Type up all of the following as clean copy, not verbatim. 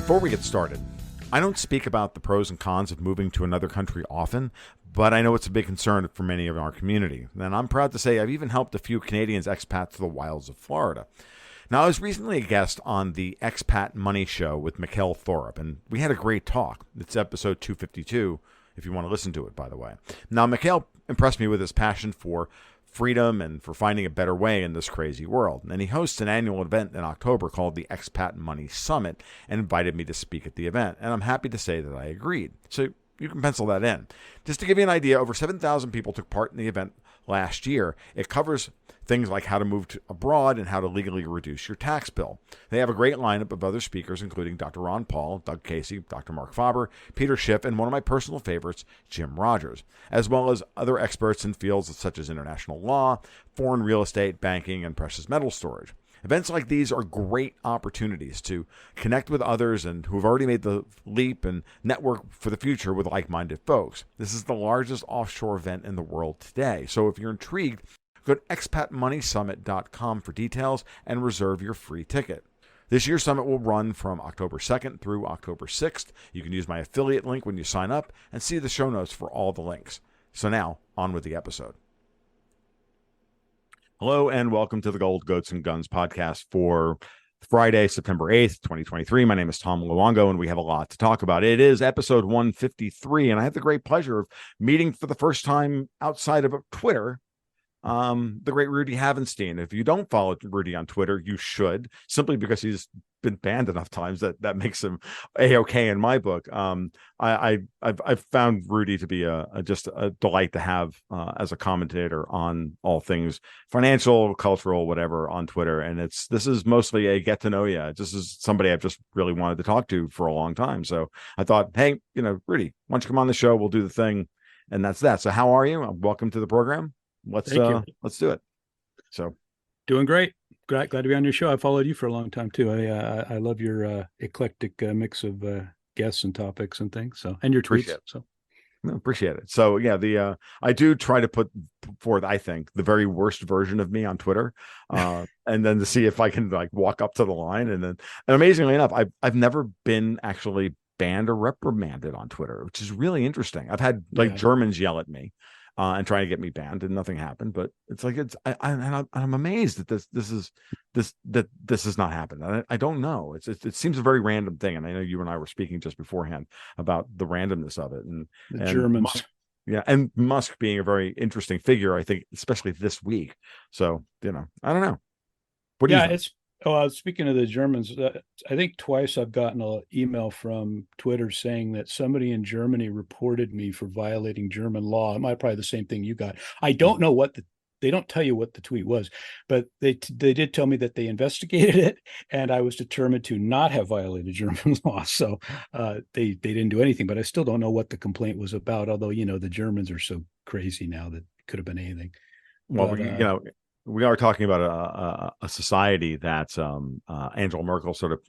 Before we get started, I don't speak about the pros and cons of moving to another country often, but I know it's a big concern for many of our community. And I'm proud to say I've even helped a few Canadians expat to the wilds of Florida. Now, I was recently a guest on the Expat Money Show with Mikkel Thorup, and we had a great talk. It's episode 252, if you want to listen to it, by the way. Now, Mikkel impressed me with his passion for freedom and for finding a better way in this crazy world. And he hosts an annual event in October called the Expat Money Summit and invited me to speak at the event. And I'm happy to say that I agreed. So you can pencil that in. Just to give you an idea, over 7,000 people took part in the event last year. It covers things like how to move abroad and how to legally reduce your tax bill. They have a great lineup of other speakers, including Dr. Ron Paul, Doug Casey, Dr. Mark Faber, Peter Schiff, and one of my personal favorites, Jim Rogers, as well as other experts in fields such as international law, foreign real estate, banking, and precious metal storage. Events like these are great opportunities to connect with others and who have already made the leap and network for the future with like-minded folks. This is the largest offshore event in the world today. So if you're intrigued, go to expatmoneysummit.com for details and reserve your free ticket. This year's summit will run from October 2nd through October 6th. You can use my affiliate link when you sign up and see the show notes for all the links. So now, on with the episode. Hello and welcome to the Gold, Goats, and Guns podcast for Friday, September 8th, 2023. My name is Tom Luongo, and we have a lot to talk about. It is episode 153, and I have the great pleasure of meeting for the first time outside of Twitter the great Rudy Havenstein. If you don't follow Rudy on Twitter, you should, simply because he's been banned enough times that makes him A-okay in my book. I've found Rudy to be just a delight to have as a commentator on all things financial, cultural, whatever on Twitter. And this is mostly a get to know you. This is somebody I've just really wanted to talk to for a long time. So I thought, hey, Rudy, why don't you come on the show? We'll do the thing. And that's that. So how are you? Welcome to the program. Let's do it. So doing great. Glad to be on your show. I followed you for a long time too. I love your eclectic mix of guests and topics and things. So, and your tweets. Appreciate it. So yeah, I do try to put forth, I think, the very worst version of me on Twitter, and then to see if I can walk up to the line. And amazingly enough, I've never been actually banned or reprimanded on Twitter, which is really interesting. I've had Germans yell at me and trying to get me banned, and nothing happened. But it's like I'm amazed that this has not happened. I don't know. It seems a very random thing, and I know you and I were speaking just beforehand about the randomness of it, and Germans. And Musk being a very interesting figure, I think, especially this week. So I don't know. What do you think? Speaking of the Germans, I think twice I've gotten an email from Twitter saying that somebody in Germany reported me for violating German law. It might probably the same thing you got. I don't know they don't tell you what the tweet was, but they did tell me that they investigated it, and I was determined to not have violated German law. So they didn't do anything, but I still don't know what the complaint was about. Although the Germans are so crazy now that it could have been anything. Well, we are talking about a society that Angela Merkel sort of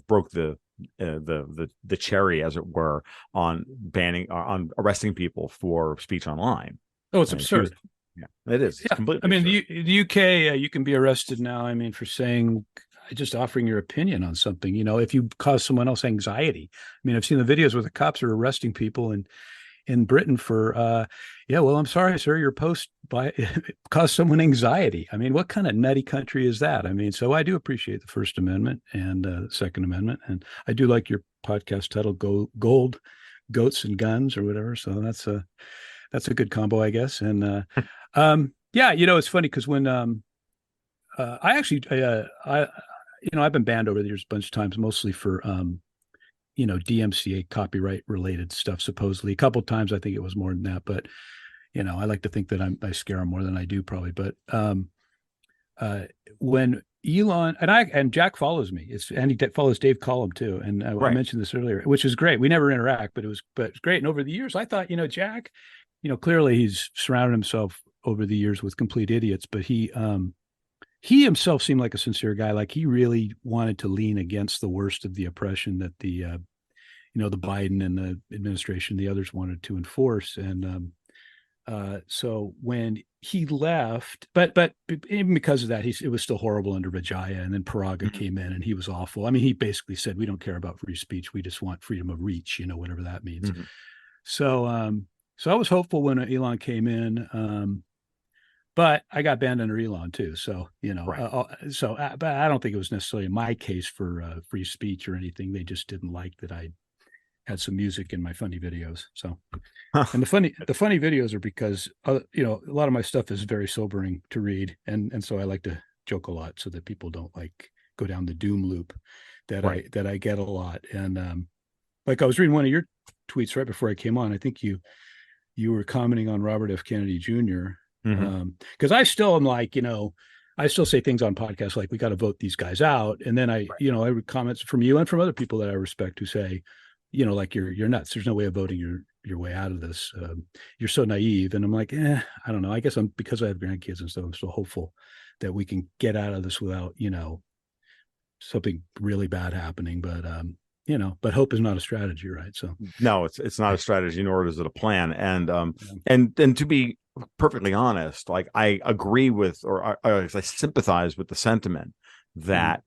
broke the cherry, as it were, on on arresting people for speech online. Oh, it's absurd. It is. It's completely absurd. The UK, you can be arrested now. For saying, just offering your opinion on something. If you cause someone else anxiety. I've seen the videos where the cops are arresting people in Britain for, I'm sorry, sir, your post caused someone anxiety. What kind of nutty country is that? So I do appreciate the First Amendment and the Second Amendment. And I do like your podcast title, Gold, Goats, and Guns, or whatever. So that's a good combo, I guess. And it's funny because when I've been banned over the years a bunch of times, mostly for DMCA copyright related stuff, supposedly. A couple of times, I think it was more than that, but I like to think that I scare them more than I do, probably. But when Elon and Jack follows me, and he follows Dave Collum too, and I mentioned this earlier, which is great. We never interact, but it's great. And over the years, I thought, Jack, clearly he's surrounded himself over the years with complete idiots, but he himself seemed like a sincere guy. Like he really wanted to lean against the worst of the oppression that the Biden and the administration, the others wanted to enforce. And So when he left, but even because of that, it was still horrible under Vijaya, and then Paraga Mhm. came in, and he was awful. I mean, he basically said, "We don't care about free speech. We just want freedom of reach, whatever that means." Mhm. So, so I was hopeful when Elon came in, but I got banned under Elon too. So, Right. but I don't think it was necessarily my case for free speech or anything. They just didn't like that I had some music in my funny videos. So, and the funny videos are because a lot of my stuff is very sobering to read, and so I like to joke a lot so that people don't like go down the doom loop that Right. I get a lot. And like I was reading one of your tweets right before I came on. I think you were commenting on Robert F. Kennedy Jr. Hmm. Because I still am like, I still say things on podcasts like we got to vote these guys out, and then I read comments from you and from other people that I respect who say, like you're nuts. There's no way of voting your way out of this. You're so naive, and I'm like, I don't know. I guess I'm because I have grandkids and stuff. I'm still hopeful that we can get out of this without something really bad happening. But hope is not a strategy, right? So No, it's not a strategy, nor is it a plan. yeah. And to be perfectly honest, like I agree with, or I sympathize with the sentiment Mhm. that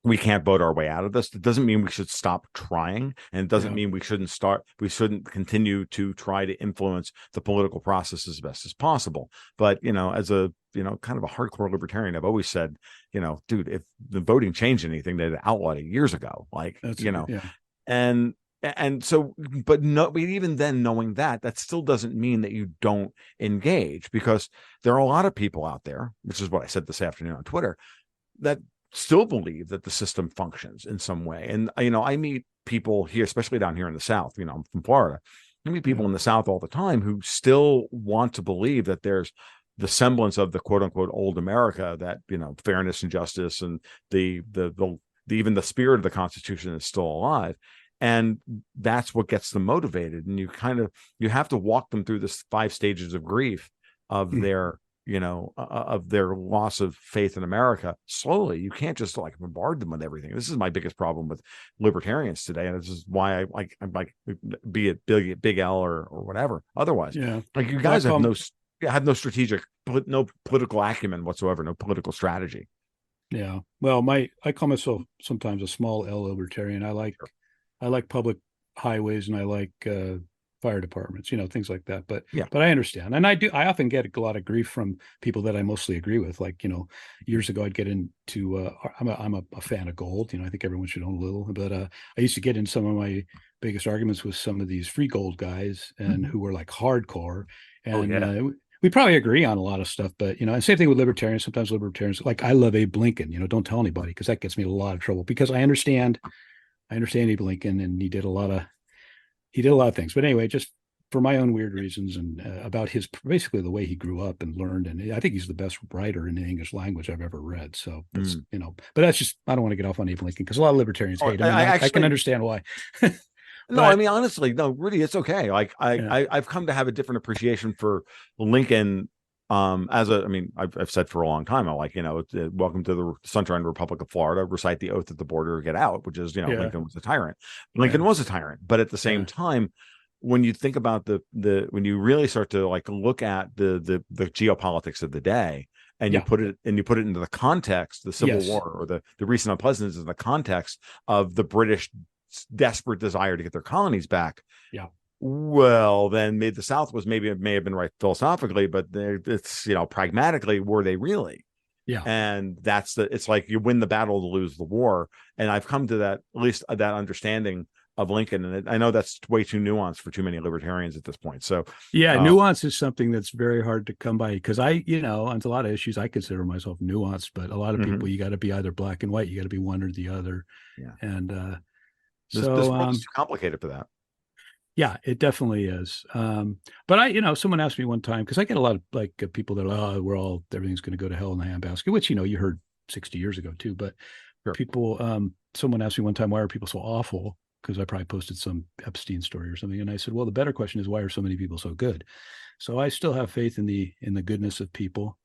we can't vote our way out of this. It doesn't mean we should stop trying, and it doesn't Yeah. mean we shouldn't continue to try to influence the political process as best as possible. But as a kind of a hardcore libertarian, I've always said, dude, if the voting changed anything, they'd outlawed it years ago. Like, That's a good, yeah. and so, but no, but even then, knowing that still doesn't mean that you don't engage, because there are a lot of people out there, which is what I said this afternoon on Twitter, that still believe that the system functions in some way. And I meet people here, especially down here in the South. I'm from Florida. I meet Yeah. people in the South all the time who still want to believe that there's the semblance of the quote unquote old America, that fairness and justice and the even the spirit of the Constitution is still alive. And that's what gets them motivated. And you have to walk them through this 5 stages of grief of Mm. their loss of faith in America slowly. You can't just like bombard them with everything. This is my biggest problem with libertarians today, and this is why I'm like, be it big L or whatever. Otherwise, Yeah. like, you Well, I guys call 'em- have no strategic, no political acumen whatsoever, no political strategy. yeah. Well, I call myself sometimes a small L libertarian. I like public highways, and I like fire departments, things like that. But Yeah. but I understand, and I often get a lot of grief from people that I mostly agree with. Like, years ago I'd get into I'm a fan of gold. I think everyone should own a little, but I used to get in some of my biggest arguments with some of these free gold guys, and Mhm. who were like hardcore, Oh and yeah. we probably agree on a lot of stuff. But and same thing with libertarians. Sometimes libertarians, like, I love Abe Lincoln. Don't tell anybody, because that gets me in a lot of trouble, because I understand Abe Lincoln, and he did a lot of things. But anyway, just for my own weird reasons, and about his basically the way he grew up and learned, and I think he's the best writer in the English language I've ever read. So that's Mm. but that's just, I don't want to get off on Abe Lincoln, because a lot of libertarians Oh, hate him, I and I can actually, understand why. no, I But mean, honestly, no, Rudy, it's okay. Like, yeah, I've come to have a different appreciation for Lincoln. I mean, I've said for a long time, I like, welcome to the Sunshine Republic of Florida, recite the oath at the border, get out, which is, yeah, Lincoln was a tyrant. yeah, Lincoln was a tyrant, but at the same yeah, time, when you think about when you really start to like look at the geopolitics of the day, and yeah, you put it into the context, the Civil yes, War or the recent unpleasantness in the context of the British desperate desire to get their colonies back. yeah, Well, then maybe the South may have been right philosophically, but it's pragmatically, were they really? yeah. And it's like you win the battle to lose the war. And I've come to that, at least that understanding of Lincoln, and I know that's way too nuanced for too many libertarians at this point. So, Yeah, uh, nuance is something that's very hard to come by, because on a lot of issues I consider myself nuanced, but a lot of mhm, people, you got to be either black and white, you got to be one or the other. yeah, And this so world is too complicated for that. yeah, it definitely is. But someone asked me one time, because I get a lot of like people that are, everything's going to go to hell in the handbasket, which you heard 60 years ago too. But Sure. people, someone asked me one time, why are people so awful? Because I probably posted some Epstein story or something, and I said, well, the better question is, why are so many people so good? So I still have faith in the goodness of people.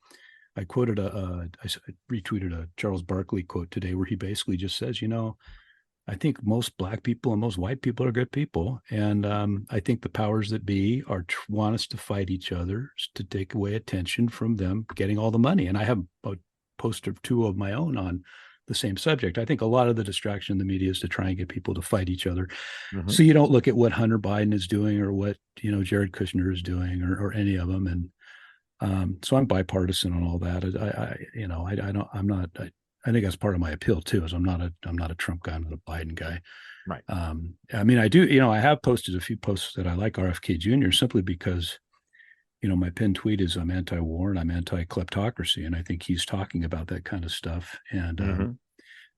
I quoted I retweeted a Charles Barkley quote today, where he basically just says, I think most black people and most white people are good people, and I think the powers that be want us to fight each other to take away attention from them getting all the money. And I have a post or two of my own on the same subject. I think a lot of the distraction in the media is to try and get people to fight each other, Mm-hmm. so you don't look at what Hunter Biden is doing or what Jared Kushner is doing or any of them. And so I'm bipartisan on all that. I don't. I'm not. I think that's part of my appeal too. Is I'm not a Trump guy. I'm not a Biden guy. Right. I mean, I do. I have posted a few posts that I like RFK Jr. simply because my pinned tweet is I'm anti-war and I'm anti-kleptocracy, and I think he's talking about that kind of stuff. And Mm-hmm.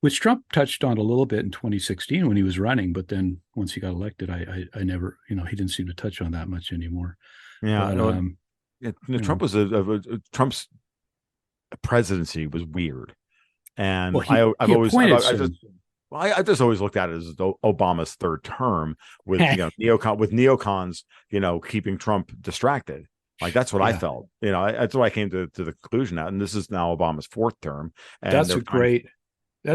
which Trump touched on a little bit in 2016 when he was running, but then once he got elected, I never, he didn't seem to touch on that much anymore. Yeah. But Trump was Trump's presidency was weird, and well, he appointed some. I just always looked at it as Obama's third term with neocons, keeping Trump distracted. Like that's what I Yeah. felt. That's why I came to the conclusion that, and this is now Obama's fourth term. And That's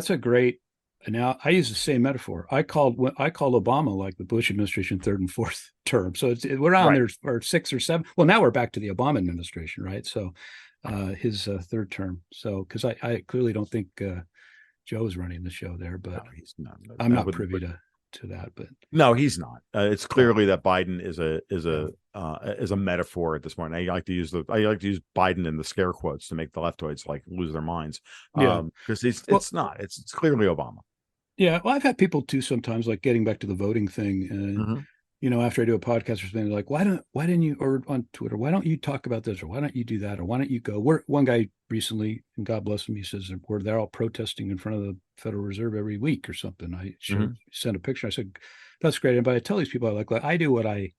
a great. Now I use the same metaphor. I called Obama like the Bush administration third and fourth term. So we're on right. there for 6 or 7. Well, now we're back to the Obama administration, right? So his third term. So because I clearly don't think Joe is running the show there, but No, he's not. I'm not privy to that. But no, he's not. It's clearly that Biden is a metaphor at this point. I like to use Biden in the scare quotes to make the leftoids like lose their minds. Because it's not. It's clearly Obama. Yeah, well, I've had people too sometimes, like getting back to the voting thing, and Mm-hmm. after I do a podcast or something, they're like, why didn't you, or on Twitter, why don't you talk about this, or why don't you do that, or why don't you go? One guy recently, and God bless him, he says they're all protesting in front of the Federal Reserve every week or something. I sent a picture. I said, that's great. But I tell these people, I do what I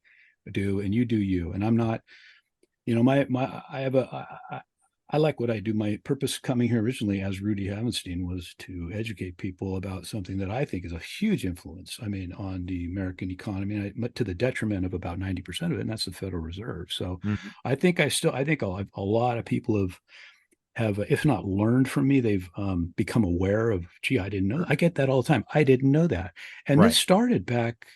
do, and you do you, and I'm not, I like what I do. My purpose coming here originally as Rudy Havenstein was to educate people about something that I think is a huge influence. I mean, on the American economy, to the detriment of about 90% of it, and that's the Federal Reserve. So Mm-hmm. I think a lot of people have, if not learned from me, they've become aware of, gee, I didn't know. I get that all the time. I didn't know that. And Right. this started back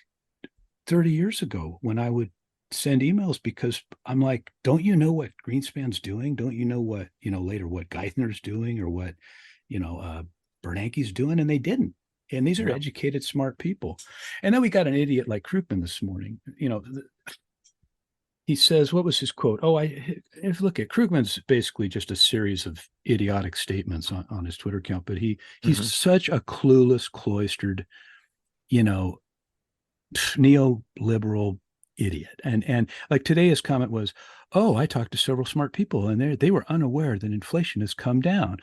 30 years ago when I would send emails because I'm like, don't you know what Greenspan's doing? Don't you know what, later what Geithner's doing or what, Bernanke's doing? And they didn't. And these are educated, smart people. And then we got an idiot like Krugman this morning. He says, what was his quote? If look at Krugman's basically just a series of idiotic statements on his Twitter account, but he's such a clueless, cloistered, neoliberal idiot. And like today his comment was, I talked to several smart people and they were unaware that inflation has come down.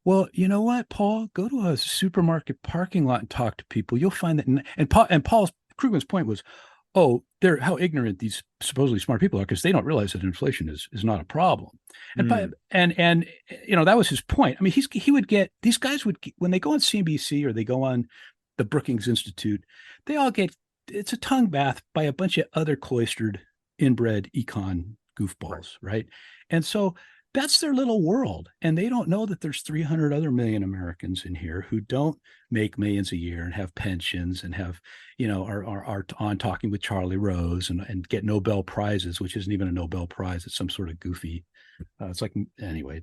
Well, you know what, Paul, go to a supermarket parking lot and talk to people. You'll find that. And Paul Krugman's point was, they're how ignorant these supposedly smart people are because they don't realize that inflation is not a problem. And that was his point. I mean, he would get, these guys would, when they go on CNBC or they go on the Brookings Institute, they all get, it's a tongue bath by a bunch of other cloistered, inbred econ goofballs, right? And so that's their little world. And they don't know that there's 300 other million Americans in here who don't make millions a year and have pensions and have, are on talking with Charlie Rose and get Nobel Prizes, which isn't even a Nobel Prize. It's some sort of goofy, it's like, anyway,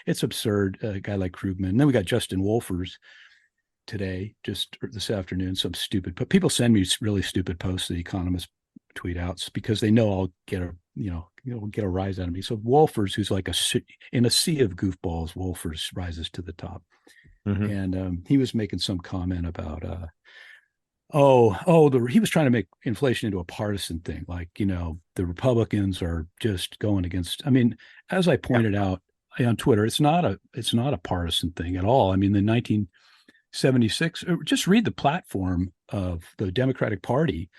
it's absurd. A guy like Krugman. And then we got Justin Wolfers today, just this afternoon, some stupid, but people send me really stupid posts that economists tweet out because they know I'll get a rise out of me. So Wolfers, who's like in a sea of goofballs, Wolfers rises to the top. And he was making some comment about he was trying to make inflation into a partisan thing, like the Republicans are just going against. I mean, as I pointed out on Twitter, it's not a partisan thing at all. I mean, the 1976, just read the platform of the Democratic Party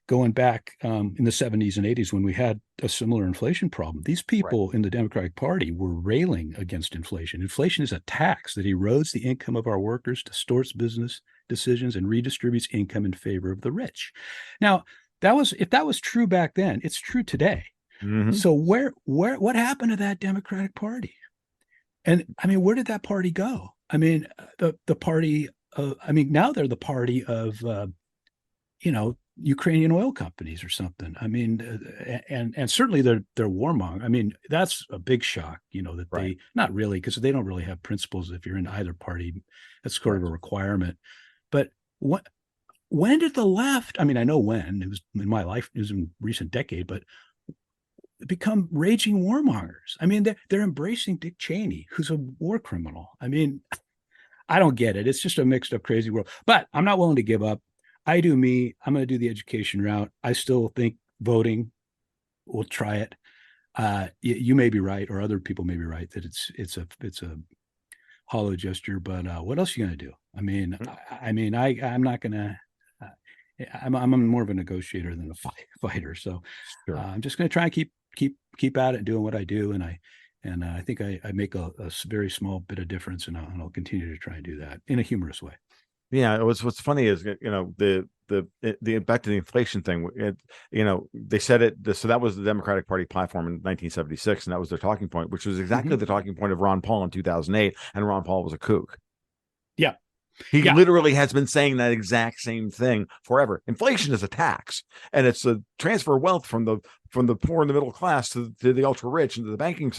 going back in the 70s and 80s when we had a similar inflation problem. These people in the Democratic Party were railing against inflation. Inflation is a tax that erodes the income of our workers, distorts business decisions, and redistributes income in favor of the rich. Now, if that was true back then, it's true today. So what happened to that Democratic Party? And I mean, where did that party go? I mean, the party I mean, now they're the party of Ukrainian oil companies or something. I mean, and certainly they're warmongering. I mean, that's a big shock. That Right. they not really, because they don't really have principles. If you're in either party, that's sort of a Correct. requirement. But what when did the left? I mean, I know when it was in my life, it was in recent decade, but become raging warmongers. I mean, they're embracing Dick Cheney, who's a war criminal. I mean, I don't get it. It's just a mixed up, crazy world. But I'm not willing to give up. I do me. I'm going to do the education route. I still think voting. We'll try it. You may be right, or other people may be right that it's a hollow gesture. But what else are you going to do? I mean, Mm. I'm not going to. I'm more of a negotiator than a fighter. So Sure. I'm just going to try and keep at it, doing what I do, and I think I make a very small bit of difference, and I'll continue to try and do that in a humorous way. Yeah, what's funny is the back to the inflation thing. They said it. So that was the Democratic Party platform in 1976, and that was their talking point, which was exactly Mm-hmm. the talking point of Ron Paul in 2008. And Ron Paul was a kook. Yeah, He yeah. literally has been saying that exact same thing forever. Inflation is a tax, and it's a transfer of wealth from the poor and the middle class to the ultra rich and to the banking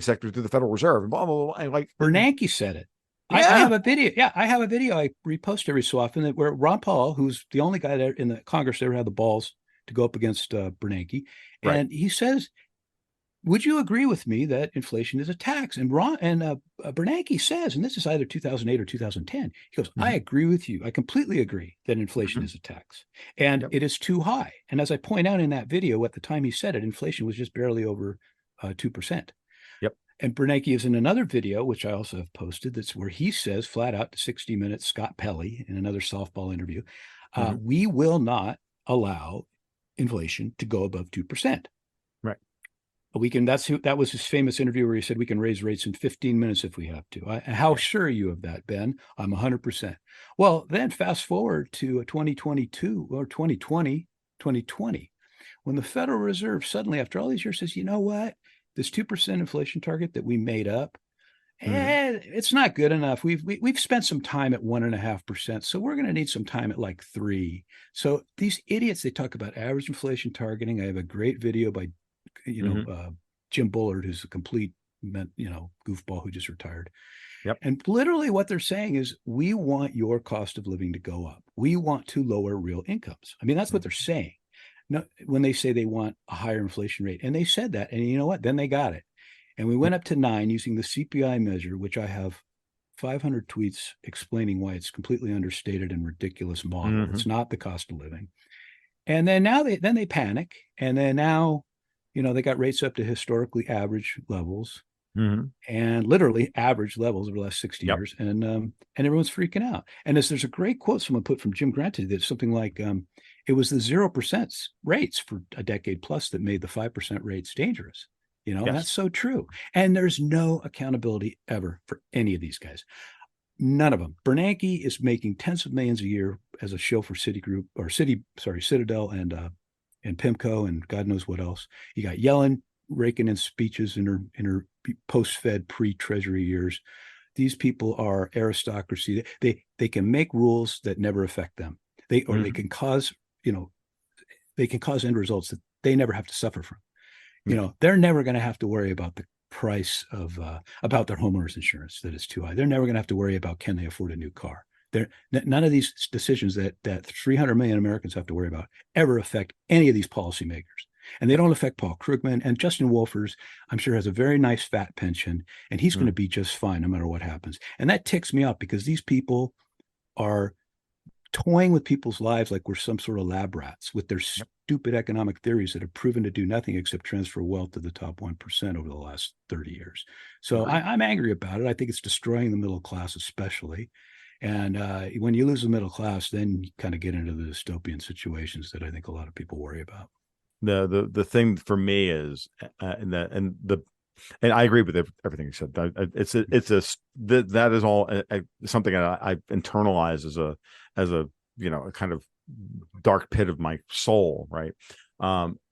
sector through the Federal Reserve and blah blah blah. And like, Bernanke said it. I yeah, have a video. Yeah, I have a video I repost every so often where Ron Paul, who's the only guy there in the Congress that ever had the balls to go up against Bernanke, right. and he says, would you agree with me that inflation is a tax? And Bernanke says, and this is either 2008 or 2010, he goes, I Mm-hmm. agree with you. I completely agree that inflation Mm-hmm. is a tax and Yep. it is too high. And as I point out in that video, at the time he said it, inflation was just barely over 2%. Yep. And Bernanke is in another video, which I also have posted, that's where he says flat out to 60 Minutes, Scott Pelley, in another softball interview, Mm-hmm. we will not allow inflation to go above 2%. Right. That was his famous interview where he said we can raise rates in 15 minutes if we have to. How Yeah. sure are you of that, Ben? I'm 100%. Well, then fast forward to 2022 or 2020, when the Federal Reserve suddenly, after all these years, says, you know what? This 2% inflation target that we made up, Mm-hmm. it's not good enough. We've spent some time at 1.5%, so we're going to need some time at like 3. So these idiots, they talk about average inflation targeting. I have a great video by you know, Mm-hmm. uh, Jim Bullard, who's a complete, goofball who just retired. Yep. And literally what they're saying is, we want your cost of living to go up. We want to lower real incomes. I mean, that's what they're saying. No, when they say they want a higher inflation rate, and they said that, and you know what? Then they got it. And we went up to 9 using the CPI measure, which I have 500 tweets explaining why it's completely understated and ridiculous model. Mm-hmm. It's not the cost of living. And then now they panic, and then now, they got rates up to historically average levels, Mm-hmm. and literally average levels over the last 60 Yep. years, and everyone's freaking out. And there's a great quote someone put from Jim Grant that's something like, "It was the 0% rates for a decade plus that made the 5% rates dangerous." And Yes. that's so true. And there's no accountability ever for any of these guys. None of them. Bernanke is making tens of millions a year as a show for Citadel and Pimco and God knows what else. You got Yellen raking in speeches in her post-Fed pre-Treasury years. These people are aristocracy. They can make rules that never affect them. They Mm-hmm. can cause end results that they never have to suffer from. Yeah. They're never going to have to worry about the price of about their homeowners insurance that is too high. They're never going to have to worry about, can they afford a new car. None of these decisions that 300 million Americans have to worry about ever affect any of these policymakers. And they don't affect Paul Krugman. And Justin Wolfers, I'm sure, has a very nice fat pension, and he's going to be just fine no matter what happens. And that ticks me off, because these people are toying with people's lives like we're some sort of lab rats with their stupid economic theories that have proven to do nothing except transfer wealth to the top 1% over the last 30 years. So I'm angry about it. I think it's destroying the middle class, especially. And when you lose the middle class, then you kind of get into the dystopian situations that I think a lot of people worry about. The thing for me is, and I agree with everything you said. That is all something I internalized as a a kind of dark pit of my soul, right?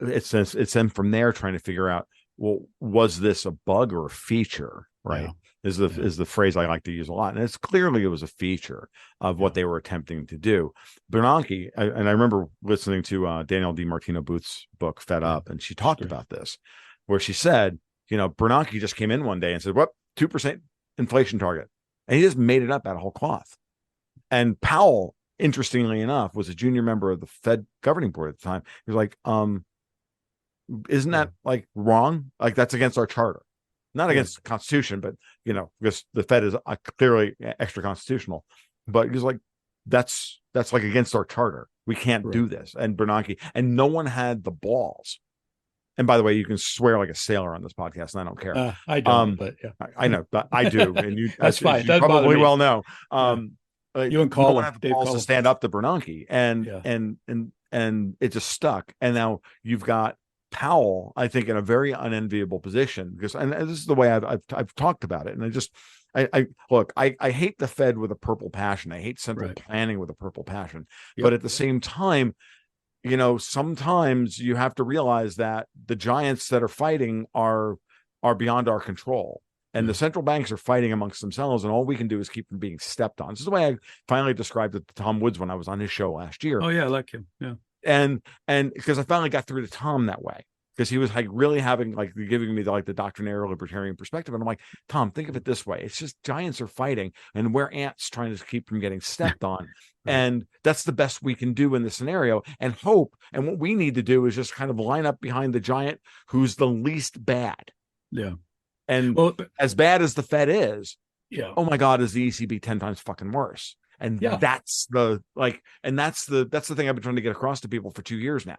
It's then from there trying to figure out, well, was this a bug or a feature? right? Yeah. Is the Yeah. is the phrase I like to use a lot, and it's clearly it was a feature of Yeah. what they were attempting to do. Bernanke, and I remember listening to Daniel DiMartino Booth's book Fed Yeah. Up, and she It's talked great. about this, where she said, Bernanke just came in one day and said, "What 2% inflation target," and he just made it up out of whole cloth. And Powell, interestingly enough, was a junior member of the Fed governing board at the time. He was like, isn't Yeah. that like wrong? Like that's against our charter, not Right. against the Constitution, but because the Fed is clearly extra constitutional. But he's like, that's like against our charter. We can't Right. do this. And Bernanke, and no one had the balls. And by the way, you can swear like a sailor on this podcast, and I don't care. I don't, Um, but yeah. I know, but I do, and you, That's as fine. you Doesn't bother probably me. well know, Yeah. You and no one Colin, had the Dave balls to Colin. stand up to Bernanke, and Yeah. it just stuck. And now you've got Powell, I think, in a very unenviable position because, and this is the way I've talked about it, and I look, I hate the Fed with a purple passion. I hate central Right. planning with a purple passion, Yep. but at the same time, sometimes you have to realize that the giants that are fighting are beyond our control. And Yeah. the central banks are fighting amongst themselves, and all we can do is keep them being stepped on. This is the way I finally described it to Tom Woods when I was on his show last year. Oh yeah, I like him. Yeah. And because I finally got through to Tom that way, because he was like really having like giving me the doctrinaire libertarian perspective, and I'm like, Tom, think of it this way: it's just giants are fighting, and we're ants trying to keep from getting stepped on. Right. And that's the best we can do in this scenario, and hope. And what we need to do is just kind of line up behind the giant who's the least bad. Yeah. And Well, as bad as the Fed is, yeah. oh my God, is the ECB 10 times fucking worse? And Yeah. that's the thing I've been trying to get across to people for 2 years now.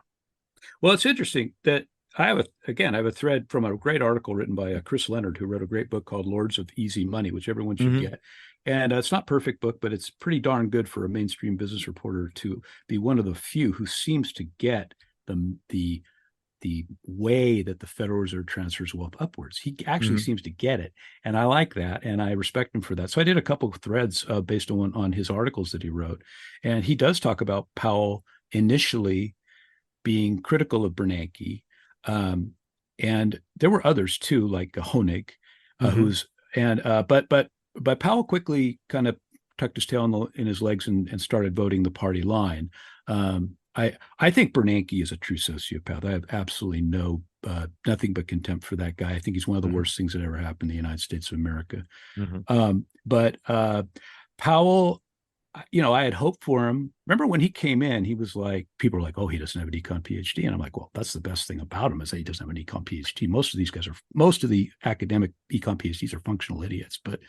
Well, it's interesting that I have a thread from a great article written by Chris Leonard, who wrote a great book called Lords of Easy Money, which everyone should get. And it's not a perfect book, but it's pretty darn good for a mainstream business reporter to be one of the few who seems to get the way that the Federal Reserve transfers wealth upwards. He actually seems to get it, and I like that, and I respect him for that. So I did a couple of threads based on his articles that he wrote, and he does talk about Powell initially being critical of Bernanke, and there were others too, like Honig, but Powell quickly kind of tucked his tail in his legs and started voting the party line. I think Bernanke is a true sociopath. I have absolutely nothing but contempt for that guy. I think he's one of the worst things that ever happened in the United States of America. But Powell, I had hoped for him. Remember when he came in, he was like, people were like, oh, he doesn't have an econ PhD. And I'm like, well, that's the best thing about him is that he doesn't have an econ PhD. Most of the academic econ PhDs are functional idiots. But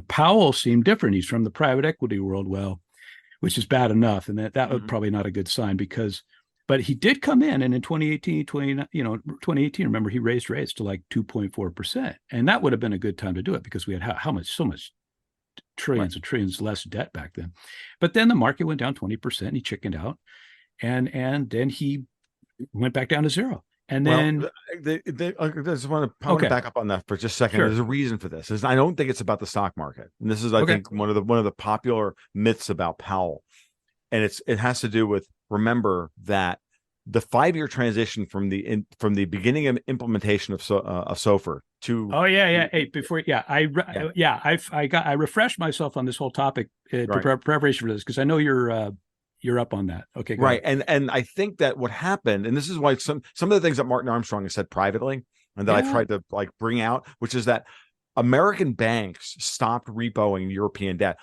Powell seemed different. He's from the private equity world. Well, which is bad enough. And that was probably not a good sign but he did come in, and in 2018, remember, he raised rates to like 2.4%. And that would have been a good time to do it because we had so much trillions and trillions less debt back then. But then the market went down 20%. He chickened out, and then he went back down to zero. And then I just want to back up on that for just a second. Sure. There's a reason for this. I don't think it's about the stock market, and this is, I think, one of the popular myths about Powell, and it has to do with, remember that the 5-year transition from the beginning of implementation of SOFR to I refreshed myself on this whole topic preparation for this because I know you're up on that. Okay, right. And I think that what happened, and this is why some of the things that Martin Armstrong has said privately and that I tried to bring out, which is that American banks stopped repoing European debt.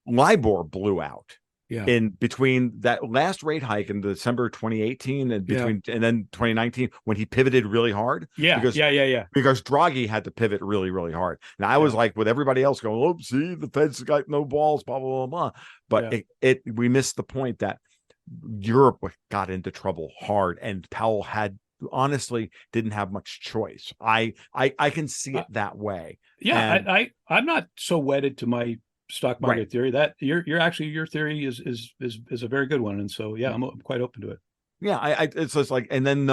LIBOR blew out in between that last rate hike in December 2018 and and then 2019 when he pivoted really hard. Because Draghi had to pivot really, really hard. And I was like, with everybody else going, oh, see, the Fed's got no balls, blah, blah, blah, blah. But we missed the point that Europe got into trouble hard, and Powell honestly didn't have much choice. I can see it that way. I'm not so wedded to my stock market theory. That your theory is a very good one, and so I'm quite open to it. It's just like, and then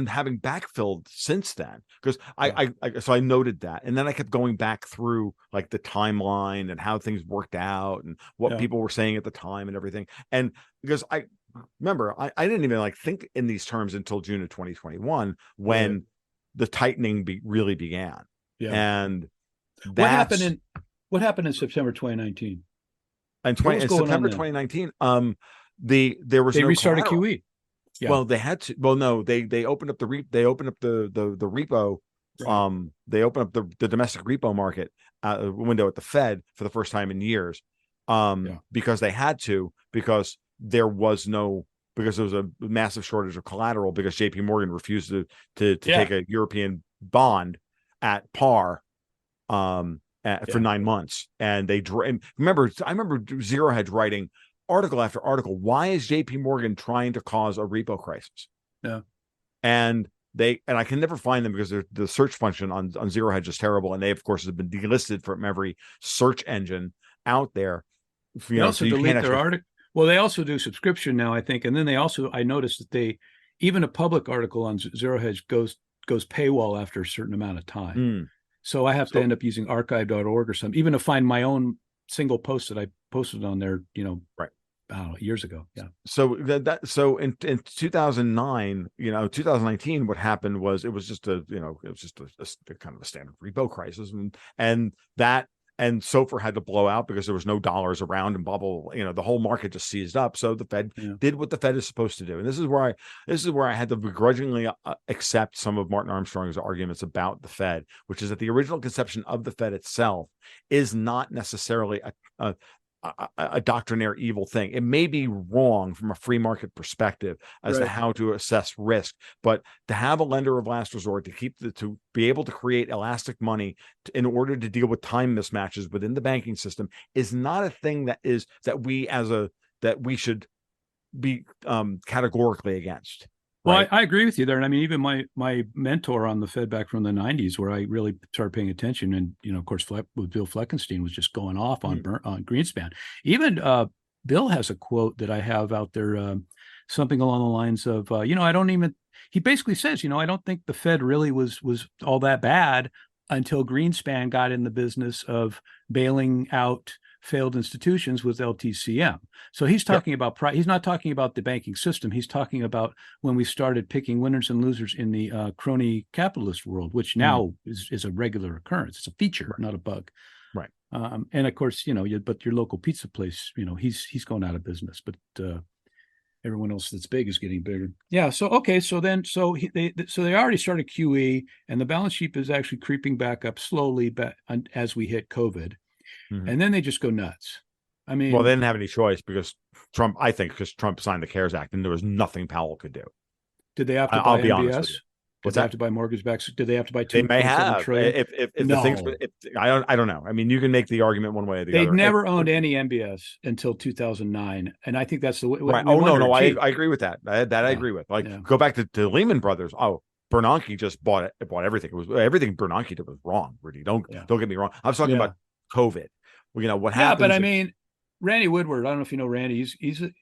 having backfilled since then, because I noted that, and then I kept going back through like the timeline and how things worked out and what people were saying at the time and everything. And because I remember, I didn't even like think in these terms until June of 2021 when the tightening really began. And What happened That's in what happened in September 2019? and What 20 was in going on September then? 2019. There was They no restarted collateral. QE. Yeah. Well, they had to. Well, no, they opened up they opened up the repo. Right. They opened up the domestic repo market window at the Fed for the first time in years. Yeah. Because they had to, because there was a massive shortage of collateral, because JP Morgan refused to Yeah. take a European bond at par for Yeah. 9 months. And I remember Zero Hedge writing article after article. Why is JP Morgan trying to cause a repo crisis? Yeah. And I can never find them because the search function on Zero Hedge is terrible. And they, of course, have been delisted from every search engine out there. They also So you can't delete their actually. article. Well, they also do subscription now, I think, and then I noticed that even a public article on Zero Hedge goes paywall after a certain amount of time. So I have to So end up using archive.org or something, even to find my own single post that I posted on there, right. I don't know, years ago. Yeah. So in 2009, 2019, what happened was it was just a kind of a standard repo crisis, and SOFR had to blow out because there was no dollars around, and bubble, the whole market just seized up. So the Fed did what the Fed is supposed to do. And this is where I had to begrudgingly accept some of Martin Armstrong's arguments about the Fed, which is that the original conception of the Fed itself is not necessarily a doctrinaire evil thing. It may be wrong from a free market perspective as to how to assess risk, but to have a lender of last resort, to be able to create elastic money in order to deal with time mismatches within the banking system is not a thing that we should be categorically against. Well, Right. I agree with you there. And I mean, even my mentor on the Fed back from the 90s, where I really started paying attention, and, of course, with Bill Fleckenstein was just going off on Greenspan. Even Bill has a quote that I have out there, something along the lines of, he basically says, I don't think the Fed really was all that bad until Greenspan got in the business of bailing out failed institutions with LTCM. So he's talking about he's not talking about the banking system. He's talking about when we started picking winners and losers in the crony capitalist world, which now is a regular occurrence. It's a feature, not a bug. Right. And of course, but your local pizza place, he's going out of business, but everyone else that's big is getting bigger. Yeah. So okay. So then, they already started QE, and the balance sheet is actually creeping back up slowly, as we hit COVID. And then they just go nuts. I mean, well, they didn't have any choice because Trump signed the CARES Act, and there was nothing Powell could do. Did they have to I'll buy be honest with you. MBS? Did What's they that? have to buy mortgage backs? Did they have to buy They may 2.7 have trillion? if No. the things. I don't know. I mean, you can make the argument one way or the They'd other. never owned any MBS until 2009, and I think that's the way. Right. We No. I gee, agree with that. I agree with. Go back to Lehman Brothers. Oh, Bernanke just bought everything. It was everything Bernanke did was wrong. Rudy, don't get me wrong. I was talking about COVID. What happens? But I mean, Randy Woodward. I don't know if you know Randy. He's a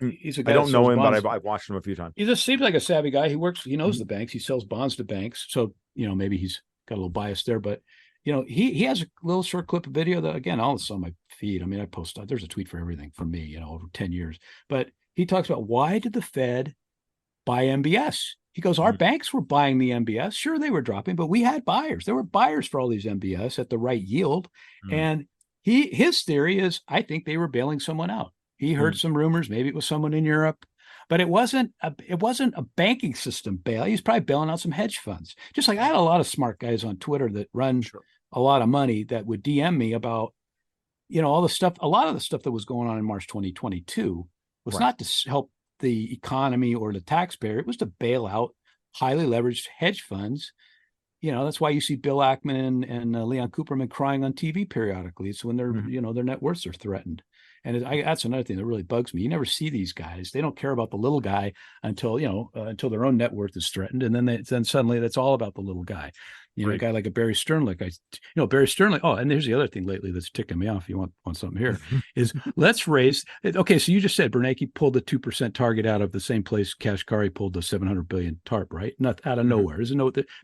guy. I don't know him, bonds. but I've watched him a few times. He just seems like a savvy guy. He knows the banks. He sells bonds to banks. So, maybe he's got a little bias there, but he has a little short clip of video that, again, all this on my feed. I mean, I post, there's a tweet for everything from me, over 10 years, but he talks about, why did the Fed buy MBS? He goes, our banks were buying the MBS. Sure, they were dropping, but we had buyers. There were buyers for all these MBS at the right yield. And his theory is, I think they were bailing someone out. He heard some rumors, maybe it was someone in Europe, but it wasn't a banking system bail. He's probably bailing out some hedge funds. Just like I had a lot of smart guys on Twitter that run a lot of money that would DM me about, all the stuff. A lot of the stuff that was going on in March 2022 was not to help the economy or the taxpayer. It was to bail out highly leveraged hedge funds. That's why you see Bill Ackman and Leon Cooperman crying on TV periodically. It's when their net worths are threatened. And that's another thing that really bugs me. You never see these guys. They don't care about the little guy until their own net worth is threatened. And then suddenly that's all about the little guy. A guy like a Barry Sternlicht, Barry Sternlicht. Oh, and here's the other thing lately that's ticking me off. You want something here is let's raise. Okay. So you just said Bernanke pulled the 2% target out of the same place Kashkari pulled the 700 billion TARP, right? Not out of nowhere.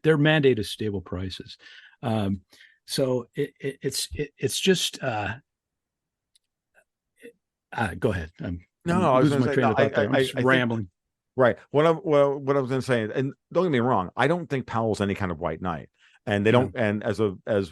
Their mandate is stable prices. So it's just, go ahead. I'm losing my train of thought there. I'm just rambling. Right. What I was going to say, and don't get me wrong, I don't think Powell's any kind of white knight. And they Yeah. don't. And as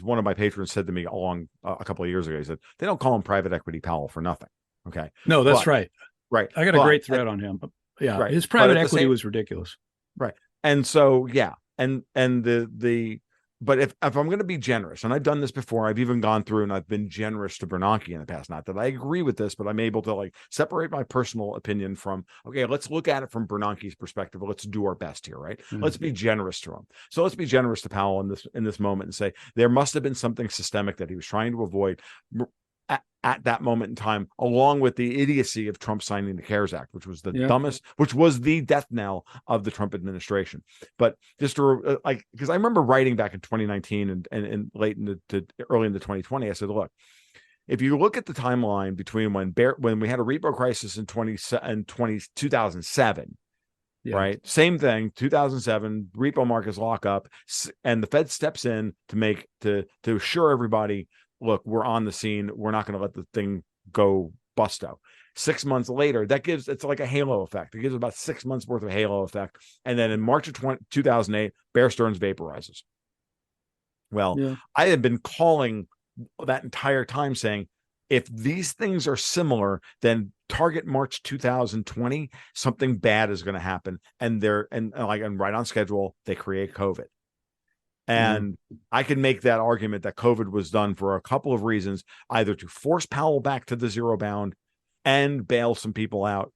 one of my patrons said to me along a couple of years ago, he said they don't call him private equity Powell for nothing. Okay, No, that's but right. right, I got a but great thread on him. Yeah, right, his but private at the equity same was ridiculous. right, and so yeah, and the but if I'm going to be generous, and I've done this before, I've even gone through and I've been generous to Bernanke in the past. Not that I agree with this, but I'm able to like separate my personal opinion from, okay, let's look at it from Bernanke's perspective. Let's do our best here, right? Yeah. Let's be generous to him. So let's be generous to Powell in this moment and say there must have been something systemic that he was trying to avoid at that moment in time, along with the idiocy of Trump signing the CARES Act, which was the dumbest, which was the death knell of the Trump administration. But just to like, because I remember writing back in 2019 and late into early into 2020, I said, look, if you look at the timeline between when we had a repo crisis in 2007, right? Same thing, 2007, repo markets lock up, and the Fed steps in to assure everybody, look, we're on the scene. We're not going to let the thing go busto. 6 months later, it's like a halo effect. It gives about 6 months worth of halo effect. And then in March of 2008, Bear Stearns vaporizes. Well, I had been calling that entire time saying, if these things are similar, then target March 2020, something bad is going to happen. And right on schedule, they create COVID. And I can make that argument that COVID was done for a couple of reasons, either to force Powell back to the zero bound and bail some people out,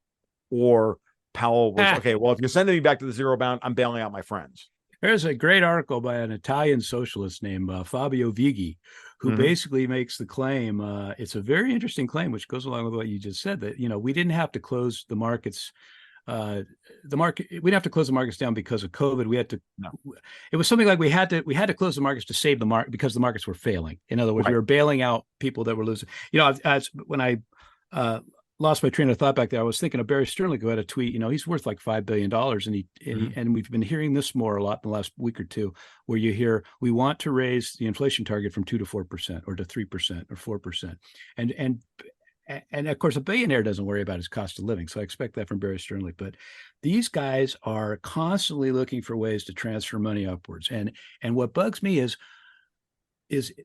or Powell was, okay, well, if you're sending me back to the zero bound, I'm bailing out my friends. There's a great article by an Italian socialist named Fabio Vighi, who basically makes the claim, it's a very interesting claim, which goes along with what you just said, that, we didn't have to close the markets. We'd have to close the markets down because of COVID. It was something like we had to close the markets to save the market because the markets were failing. In other words, we were bailing out people that were losing. When I lost my train of thought back there, I was thinking of Barry Sternlicht, who had a tweet. He's worth like $5 billion, and we've been hearing this more a lot in the last week or two, where you hear we want to raise the inflation target from 2 to 4% or to 3% or 4%, and of course, a billionaire doesn't worry about his cost of living. So I expect that from Barry Sternlicht. But these guys are constantly looking for ways to transfer money upwards. And what bugs me is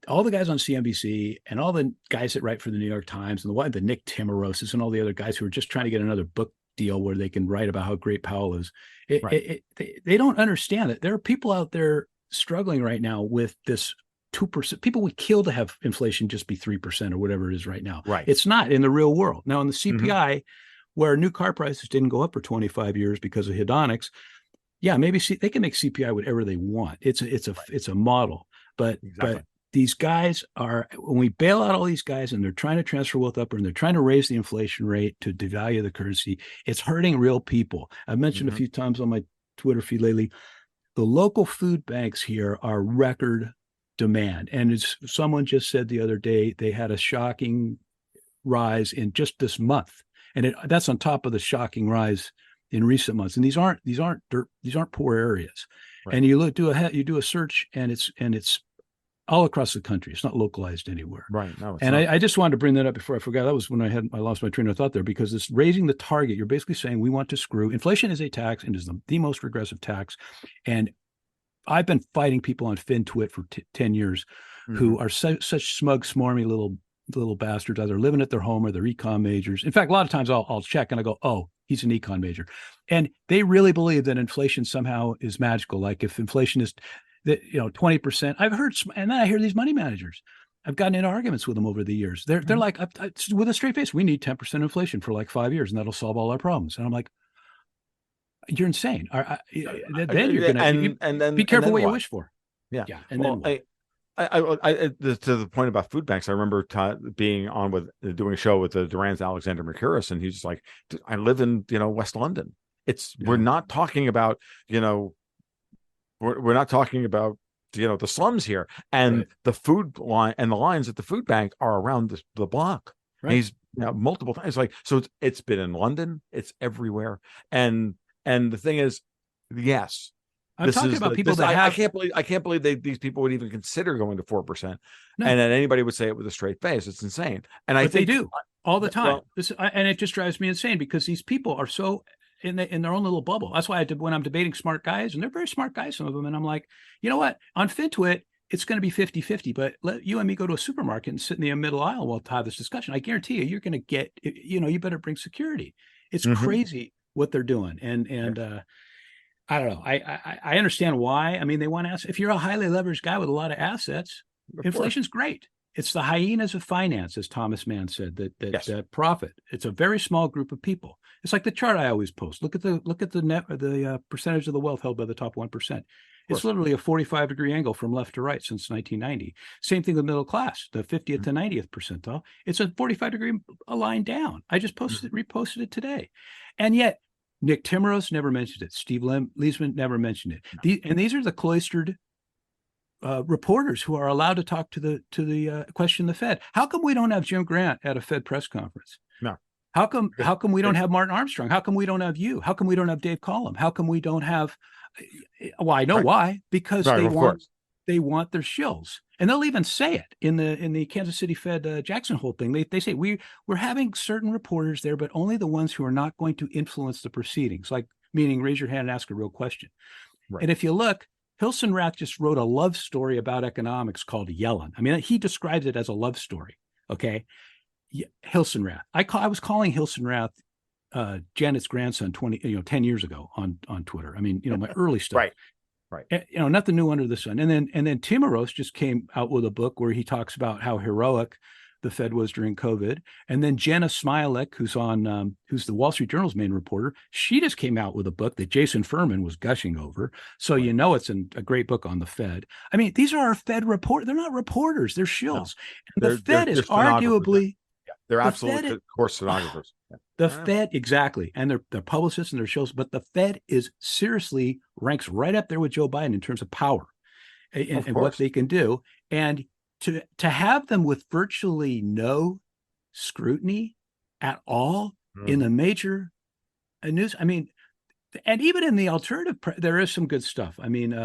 all the guys on CNBC and all the guys that write for the New York Times and the Nick Timoroses and all the other guys who are just trying to get another book deal where they can write about how great Powell is. They don't understand that there are people out there struggling right now with this 2%. People would kill to have inflation just be 3% or whatever it is right now. Right. It's not in the real world. Now, in the CPI, where new car prices didn't go up for 25 years because of hedonics, maybe they can make CPI whatever they want. It's a model. But these guys when we bail out all these guys and they're trying to transfer wealth up and they're trying to raise the inflation rate to devalue the currency, it's hurting real people. I've mentioned a few times on my Twitter feed lately, the local food banks here are record demand. And as someone just said the other day, they had a shocking rise in just this month. And that's on top of the shocking rise in recent months. And these aren't poor areas. Right. And you do a search and it's all across the country. It's not localized anywhere. Right. No, and I just wanted to bring that up before I forgot. That was when I lost my train of thought there, because this raising the target, you're basically saying we want to screw. Inflation is a tax and is the most regressive tax. And I've been fighting people on FinTwit for 10 years who are such smug, smarmy little bastards, either living at their home or they're econ majors. In fact, a lot of times I'll check and I go, oh, he's an econ major. And they really believe that inflation somehow is magical. Like if inflation is 20%, I've heard, and then I hear these money managers. I've gotten into arguments with them over the years. They're like, with a straight face, we need 10% inflation for like 5 years and that'll solve all our problems. And I'm like, you're insane. Then you're going to be careful what you wish for. Yeah. And then to the point about food banks, I remember being on with doing a show with the Duran's Alexander Mercouris, and he's just like, I live in, West London. We're not talking about, we're not talking about, the slums here, and the food line and the lines at the food bank are around the block. Right. And he's multiple times so it's been in London, it's everywhere. And the thing is, yes, I'm talking about people that have. I can't believe these people would even consider going to 4%, and then anybody would say it with a straight face. It's insane, and I think they do all the time. And it just drives me insane because these people are so in their own little bubble. That's why when I'm debating smart guys, and they're very smart guys, some of them, and I'm like, you know what, on FinTwit, it's going to be 50-50, but let you and me go to a supermarket and sit in the middle aisle. We'll have this discussion. I guarantee you, you're going to get, you better bring security. It's crazy what they're doing. And I don't know. I understand why. I mean, they want to, if you're a highly leveraged guy with a lot of assets, inflation's great. It's the hyenas of finance, as Thomas Mann said, that profit. It's a very small group of people. It's like the chart I always post. Look at the percentage of the wealth held by the top 1%. It's literally a 45-degree angle from left to right since 1990. Same thing with middle class, the 50th to 90th percentile. It's a 45-degree line down. I just reposted it today. And yet, Nick Timmeros never mentioned it. Steve Leisman never mentioned it. No. These are the cloistered reporters who are allowed to talk to the question the Fed. How come we don't have Jim Grant at a Fed press conference? No. How come we don't have Martin Armstrong? How come we don't have you? How come we don't have Dave Collum? How come we don't have? Well, I know why, because they want their shills, and they'll even say it in the Kansas City Fed Jackson Hole thing. They say we're having certain reporters there, but only the ones who are not going to influence the proceedings. Like, meaning raise your hand and ask a real question. Right. And if you look, Hilson Rath just wrote a love story about economics called Yellen. I mean, he describes it as a love story. Okay, Hilson Rath. I was calling Hilson Rath Janet's grandson 10 years ago on Twitter. I mean, my early stuff. Right. Nothing new under the sun. And then Timmeros just came out with a book where he talks about how heroic the Fed was during COVID. And then Jenna Smialek, who's the Wall Street Journal's main reporter, she just came out with a book that Jason Furman was gushing over. So it's a great book on the Fed. I mean, these are our Fed reporters. They're not reporters. They're shills. No. And the Fed is arguably. They're absolute core stenographers. The Fed, exactly. And they're publicists and their shows, but the Fed is seriously ranks right up there with Joe Biden in terms of power and what they can do. And to have them with virtually no scrutiny at all in the major news, I mean, and even in the alternative, there is some good stuff. I mean,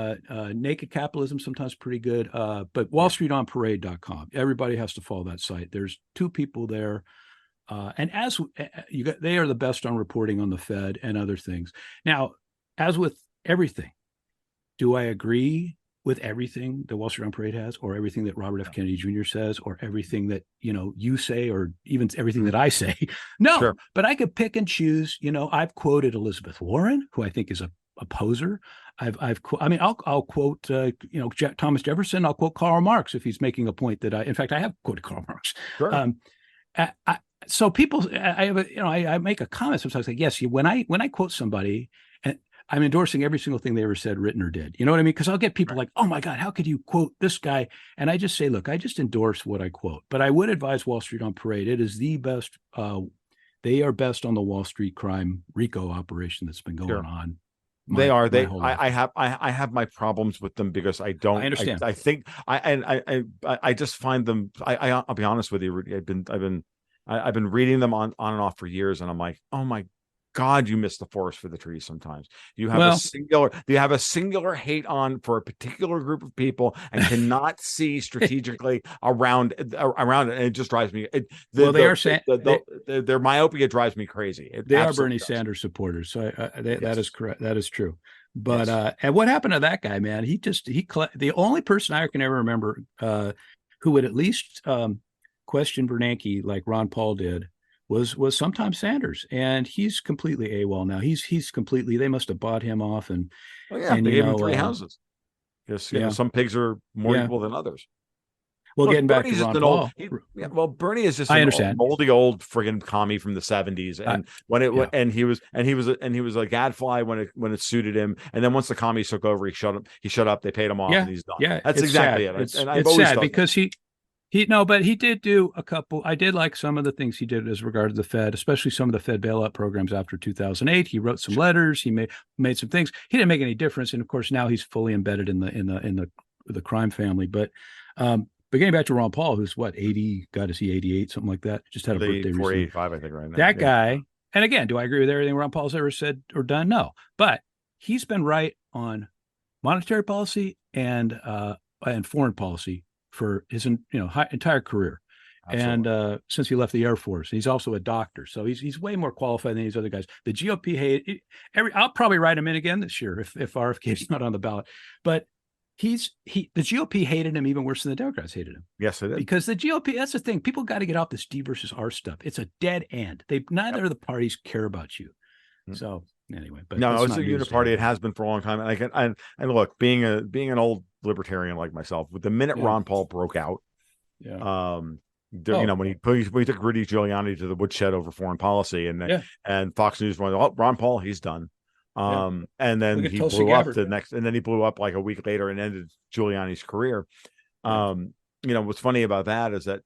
Naked Capitalism sometimes pretty good, but WallStreetOnParade.com. Everybody has to follow that site. There's two people there. And as they are the best on reporting on the Fed and other things. Now, as with everything, do I agree with everything that Wall Street on Parade has, or everything that Robert F. Kennedy Jr. says, or everything that you say, or even everything that I say? No, but I could pick and choose. I've quoted Elizabeth Warren, who I think is a poser. I'll quote Thomas Jefferson. I'll quote Karl Marx if he's making a point that in fact I have quoted Karl Marx. Sure. So people, I make a comment sometimes like, yes, when I quote somebody, and I'm endorsing every single thing they ever said, written, or did. You know what I mean? Because I'll get people like, oh my God, how could you quote this guy? And I just say, look, I just endorse what I quote. But I would advise Wall Street on Parade. It is the best. They are best on the Wall Street crime RICO operation that's been going on. They are. I have my problems with them because I don't. I understand. I think I just find them. I'll be honest with you, Rudy. I've been reading them on and off for years, and I'm like, oh my God, you miss the forest for the trees sometimes. You have a singular hate on for a particular group of people and cannot see strategically around it, and it just drives me. Their myopia drives me crazy. They are Bernie Sanders supporters, so that is correct. That is true. But and what happened to that guy, man? The only person I can ever remember who would at least question Bernanke like Ron Paul did was sometimes Sanders, and he's completely AWOL now. He's completely. They must have bought him off, and they gave him 3 houses. Because some pigs are more equal than others. Well, getting back to Ron Paul, Bernie is just an moldy old friggin' commie from the 70s, and and he was a gadfly when it suited him, and then once the commies took over, he shut up. They paid him off, and he's done. Yeah, that's exactly sad. it. It's sad because but he did do a couple. I did like some of the things he did as regard to the Fed, especially some of the Fed bailout programs after 2008. He wrote some letters. He made some things. He didn't make any difference, and of course now he's fully embedded in the crime family. But getting back to Ron Paul, who's 80? God, is he 88? Something like that. Just had a birthday recently. 485, I think, right now. That guy. And again, do I agree with everything Ron Paul's ever said or done? No, but he's been right on monetary policy and foreign policy for his entire career. And Absolutely. since he left the Air Force, he's also a doctor, so he's way more qualified than these other guys. The GOP hate I'll probably write him in again this year if RFK is not on the ballot. But the GOP hated him even worse than the Democrats hated him. Yes, it did. Because the GOP, that's the thing. People got to get off this D versus R stuff. It's a dead end. Neither Yep. of the parties care about you. Mm. So anyway, but No, that's it's not a news to uniparty. It anybody. has been for a long time. And I can and look, being an old libertarian like myself, with the minute Yeah. Ron Paul broke out, Yeah. you know, when he took Rudy Giuliani to the woodshed over foreign policy, Yeah. and Fox News went, oh, Ron Paul, he's done. Yeah. And then Look at he Tulsi blew up Gabbard. and then he blew up like a week later and ended Giuliani's career. Yeah. You know, what's funny about that is that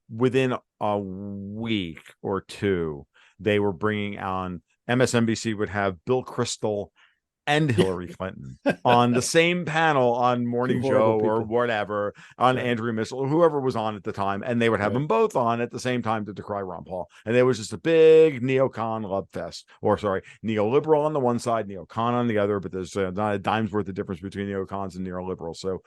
within a week or two, they were bringing on MSNBC would have Bill Kristol and Hillary Clinton on the same panel on Two Morning horrible Joe or people. whatever, on Right. Andrew Mitchell, whoever was on at the time, and they would have Right. them both on at the same time to decry Ron Paul. And there was just a big neocon love fest, or sorry, neoliberal on the one side, neocon on the other, but there's not a dime's worth of difference between neocons and neoliberals. So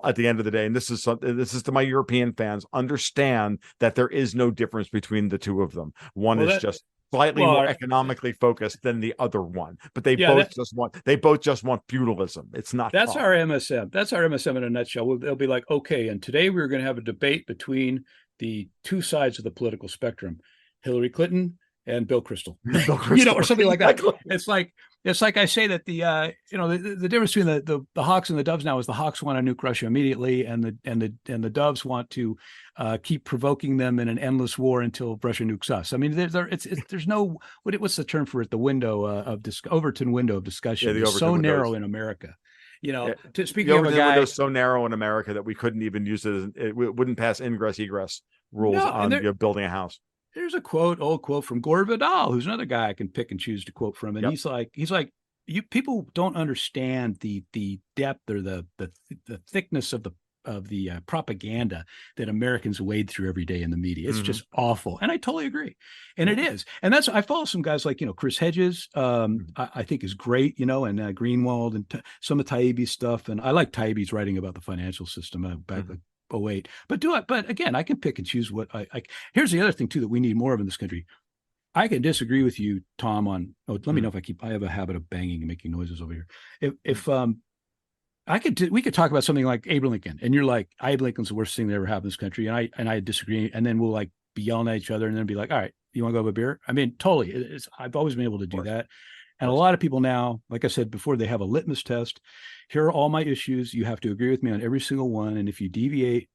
at the end of the day, and this is to my European fans, understand that there is no difference between the two of them. One is just slightly more economically focused than the other one, but they both just want feudalism. It's not. That's our MSM. That's our MSM in a nutshell. They'll be like, okay, and today we're going to have a debate between the two sides of the political spectrum, Hillary Clinton and Bill Kristol, you know, or something like that. It's like I say that the difference between the Hawks and the Doves now is the Hawks want to nuke Russia immediately, and the Doves want to keep provoking them in an endless war until Russia nukes us. I mean, there's no what's the term for it? The window Overton window of discussion is so narrow in America. You know, speaking of a guy, window's so narrow in America that we couldn't even use it. It wouldn't pass ingress egress rules on building a house. There's a old quote from Gore Vidal, who's another guy I can pick and choose to quote from, and he's like, you people don't understand the depth or the thickness of the propaganda that Americans wade through every day in the media. It's just awful, and I totally agree, and it is. And I follow some guys like Chris Hedges, I think is great, and Greenwald and some of Taibbi's stuff, and I like Taibbi's writing about the financial system back. Oh wait, but again, I can pick and choose what I here's the other thing too that we need more of in this country. I can disagree with you, Tom, on let me know if I have a habit of banging and making noises over here. If we could talk about something like Abe Lincoln, and you're like, Abe Lincoln's the worst thing that ever happened in this country, and I disagree, and then we'll like be yelling at each other and then be like, all right, you want to go have a beer? I mean, totally. I've always been able to do that. And a lot of people now, like I said before, they have a litmus test. Here are all my issues. You have to agree with me on every single one. And if you deviate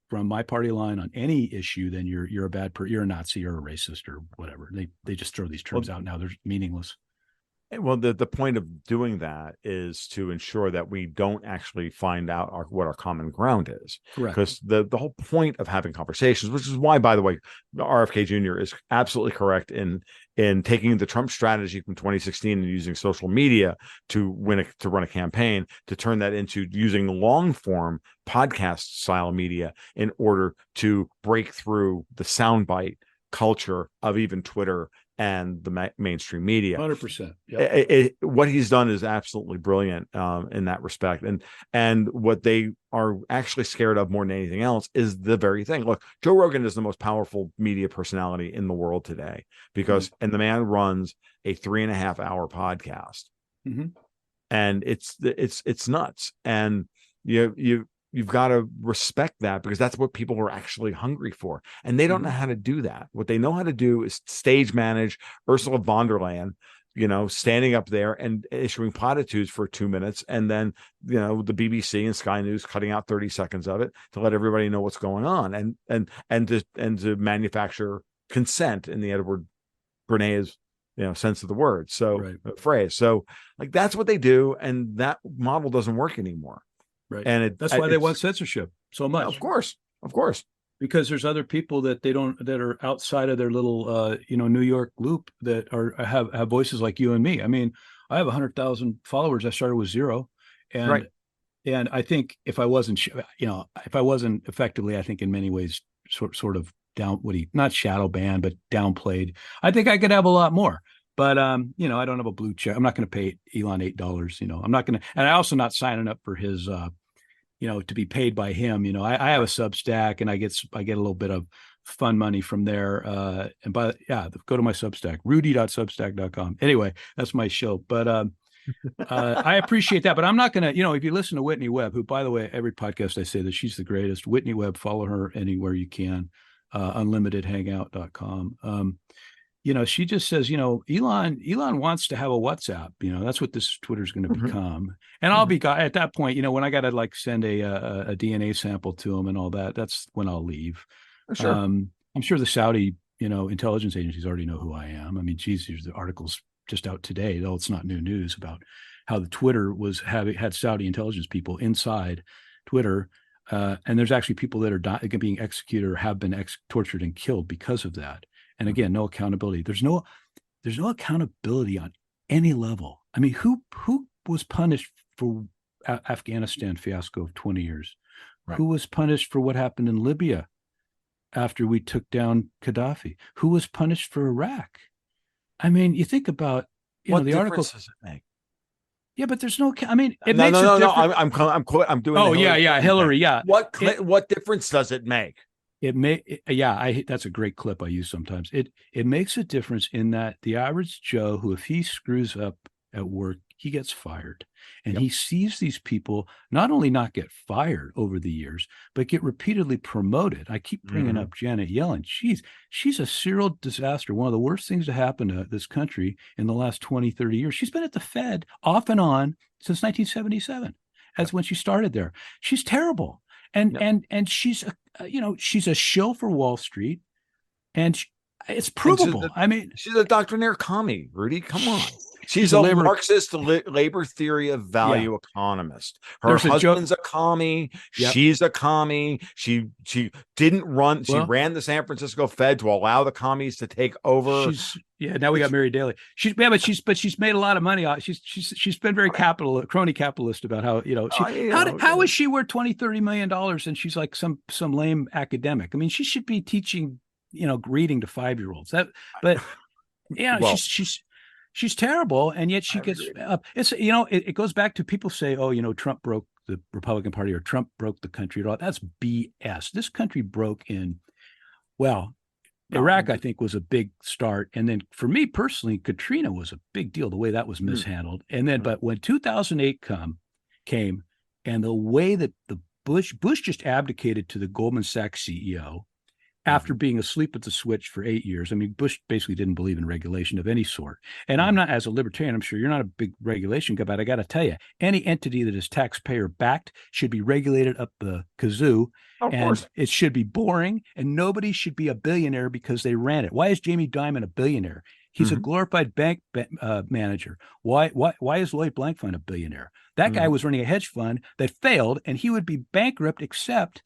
from my party line on any issue, then you're a bad person. You're a Nazi or a racist or whatever. They just throw these terms out now. They're meaningless. Well, the point of doing that is to ensure that we don't actually find out what our common ground is. Correct. Because the whole point of having conversations, which is why, by the way, RFK Jr. is absolutely correct in taking the Trump strategy from 2016 and using social media to run a campaign, to turn that into using long form podcast style media in order to break through the soundbite culture of even Twitter and the mainstream media. 100%. What he's done is absolutely brilliant in that respect. And what they are actually scared of more than anything else is the very thing. Look, Joe Rogan is the most powerful media personality in the world today because, and the man runs a 3.5 hour podcast, and it's nuts. And you've got to respect that because that's what people are actually hungry for. And they don't know how to do that. What they know how to do is stage manage Ursula von der Leyen, standing up there and issuing platitudes for 2 minutes. And then, the BBC and Sky News cutting out 30 seconds of it to let everybody know what's going on and to manufacture consent in the Edward Bernays, sense of the word. So phrase. So like, that's what they do. And that model doesn't work anymore. Right. And that's why they want censorship so much. Of course. Because there's other people that are outside of their little, New York loop that have voices like you and me. I mean, I have 100,000 followers. I started with 0. And I think if I wasn't effectively, I think in many ways, sort of not shadow banned, but downplayed, I think I could have a lot more. But, I don't have a blue check. I'm not going to pay Elon $8. I'm not going to, and I also not signing up for his, to be paid by him. I have a Substack, and I get a little bit of fun money from there. Go to my Substack, rudy.substack.com. Anyway, that's my show. But I appreciate that, but I'm not going to, if you listen to Whitney Webb, who, by the way, every podcast I say that she's the greatest. Whitney Webb, follow her anywhere you can, unlimitedhangout.com. She just says, Elon wants to have a WhatsApp. That's what this Twitter is going to become. And I'll be at that point, when I got to like send a DNA sample to him and all that, that's when I'll leave. Sure. I'm sure the Saudi, intelligence agencies already know who I am. I mean, geez, there's the articles just out today, though it's not new news, about how the Twitter had Saudi intelligence people inside Twitter. And there's actually people that are being executed or have been tortured and killed because of that. And again, no accountability. There's no accountability on any level. I mean, who was punished for Afghanistan fiasco of 20 years? Right. Who was punished for what happened in Libya after we took down Gaddafi? Who was punished for Iraq? I mean, you think about what the article. Does it make? Yeah, but there's no. I mean, it makes no. I'm doing. Oh yeah, Hillary. Yeah. What difference does it make? That's a great clip I use sometimes. It makes a difference in that the average Joe, who, if he screws up at work, he gets fired. And he sees these people not only not get fired over the years, but get repeatedly promoted. I keep bringing up Janet Yellen. She's a serial disaster. One of the worst things to happen to this country in the last 20, 30 years. She's been at the Fed off and on since 1977, as when she started there. She's terrible. And she's she's a shill for Wall Street, and it's provable. She's a doctrinaire commie, Rudy. Come on. She's a Marxist labor theory of value economist. Her husband's a commie. Yep. She's a commie. She didn't run. She ran the San Francisco Fed to allow the commies to take over. Now we got Mary Daly. She's made a lot of money. She's been very crony capitalist about how how is she worth $20-30 million and she's like some lame academic? I mean, she should be teaching reading to 5-year-olds. She's terrible, and yet she gets up. It goes back to people say, Trump broke the Republican Party or Trump broke the country at all. That's BS. This country broke in, Iraq, I think, was a big start. And then for me personally, Katrina was a big deal, the way that was mishandled. And then, but when 2008 came and the way that the Bush just abdicated to the Goldman Sachs CEO after being asleep at the switch for 8 years. I mean, Bush basically didn't believe in regulation of any sort. And I'm not, as a libertarian, I'm sure you're not a big regulation guy, but I got to tell you, any entity that is taxpayer backed should be regulated up the kazoo. Of course. It should be boring, and nobody should be a billionaire because they ran it. Why is Jamie Dimon a billionaire? He's a glorified bank manager. Why is Lloyd Blankfein a billionaire? That guy was running a hedge fund that failed, and he would be bankrupt except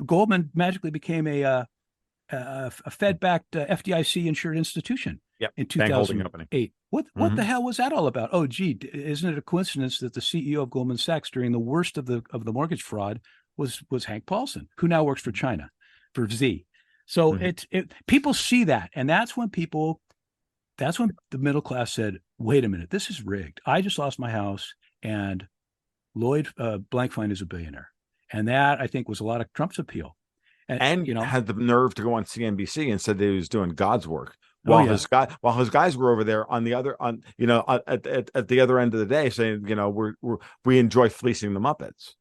Goldman magically became a Fed-backed FDIC insured institution in 2008. What the hell was that all about? Oh, gee, isn't it a coincidence that the CEO of Goldman Sachs during the worst of the mortgage fraud was Hank Paulson, who now works for China, for Z. So people see that, and that's when the middle class said, "Wait a minute, this is rigged. I just lost my house, and Lloyd Blankfein is a billionaire." And that, I think, was a lot of Trump's appeal. And had the nerve to go on CNBC and said that he was doing God's work while his guys were over there at the other end of the day saying, we enjoy fleecing the Muppets.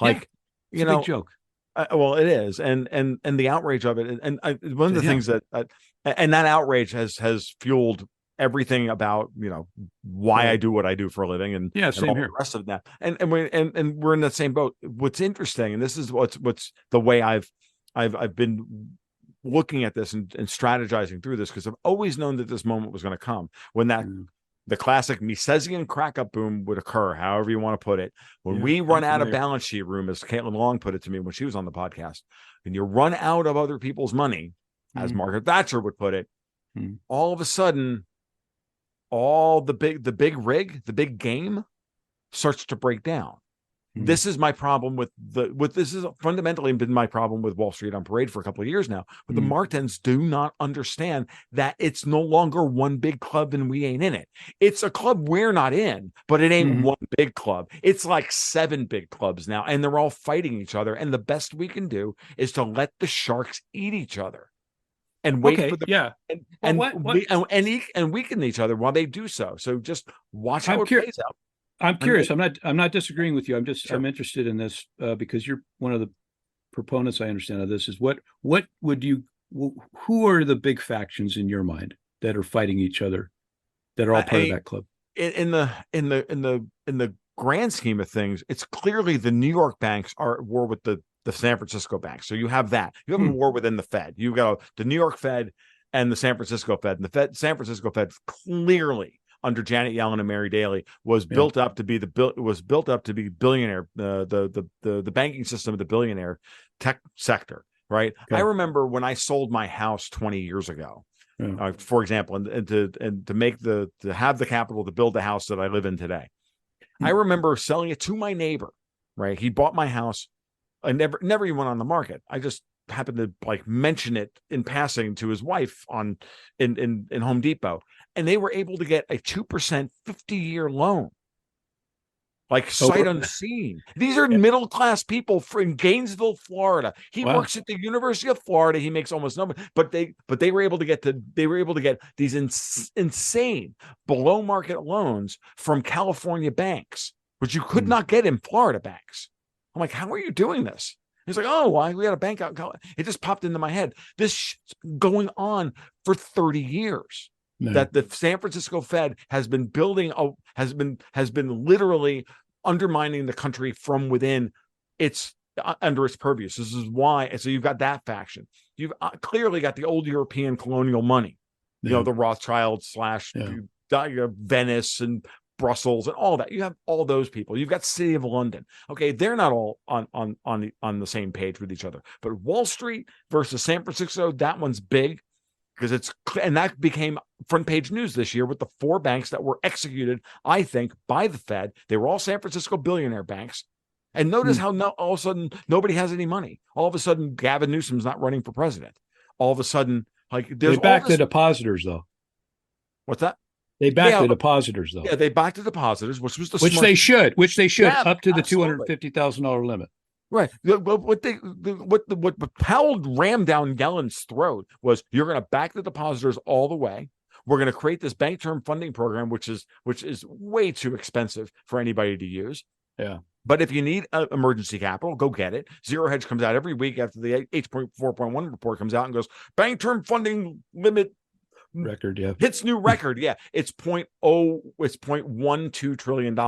Like, it's a big joke. Well, it is. And the outrage of it. And one of the things that outrage has fueled everything about why I do what I do for a living and same all here. the rest of that and we're in that same boat. What's interesting, and this is what's the way I've been looking at this and strategizing through this, because I've always known that this moment was going to come when that the classic Misesian crack up boom would occur, however you want to put it, when we run out of balance sheet room, as Caitlin Long put it to me when she was on the podcast, and you run out of other people's money, as Margaret Thatcher would put it, all of a sudden all the big rig, the big game starts to break down. Mm. This is my problem with this is fundamentally been my problem with Wall Street on Parade for a couple of years now. But the Martins do not understand that it's no longer one big club and we ain't in it. It's a club we're not in, but it ain't one big club. It's like 7 big clubs now, and they're all fighting each other. And the best we can do is to let the sharks eat each other and wait for them and weaken each other while they do so. So just watch how it plays out. I'm curious. I'm not disagreeing with you. I'm interested in this because you're one of the proponents, I understand, of this. Is what would you? Who are the big factions in your mind that are fighting each other, that are all part of that club? In the grand scheme of things, it's clearly the New York banks are at war with the San Francisco banks. So you have that. You have a war within the Fed. You got the New York Fed and the San Francisco Fed. And the San Francisco Fed clearly, under Janet Yellen and Mary Daly, was built up to be billionaire, the banking system of the billionaire tech sector, right? Okay. I remember when I sold my house 20 years ago, for example, and to have the capital to build the house that I live in today. I remember selling it to my neighbor, right? He bought my house. I never even went on the market. I just happened to like mention it in passing to his wife in Home Depot. And they were able to get a 2% 50-year loan, like sight unseen. These are middle-class people in Gainesville, Florida. He works at the University of Florida. He makes almost no money, but they were able to get these insane below-market loans from California banks, which you could not get in Florida banks. I'm like, how are you doing this? He's like, oh, well, we had a bank out. It just popped into my head. This shit's going on for 30 years. That the San Francisco Fed has been has been literally undermining the country from within under its purview. So this is why. So you've got that faction. You've clearly got the old European colonial money, the Rothschild / Venice and Brussels and all that. You have all those people. You've got City of London. Okay, they're not all on the same page with each other. But Wall Street versus San Francisco, that one's big. Because that became front page news this year with the 4 banks that were executed, I think, by the Fed. They were all San Francisco billionaire banks. And notice how all of a sudden nobody has any money. All of a sudden, Gavin Newsom's not running for president. All of a sudden, they backed the depositors, though. What's that? They backed the depositors, though. Yeah, they backed the depositors, which they should, up to the $250,000 limit. Right. What Powell rammed down Yellen's throat was, you're going to back the depositors all the way. We're going to create this bank term funding program, which is way too expensive for anybody to use. Yeah. But if you need emergency capital, go get it. Zero Hedge comes out every week after the 8.4.1 report comes out and goes, bank term funding limit record, hits new record. It's $0.12 trillion.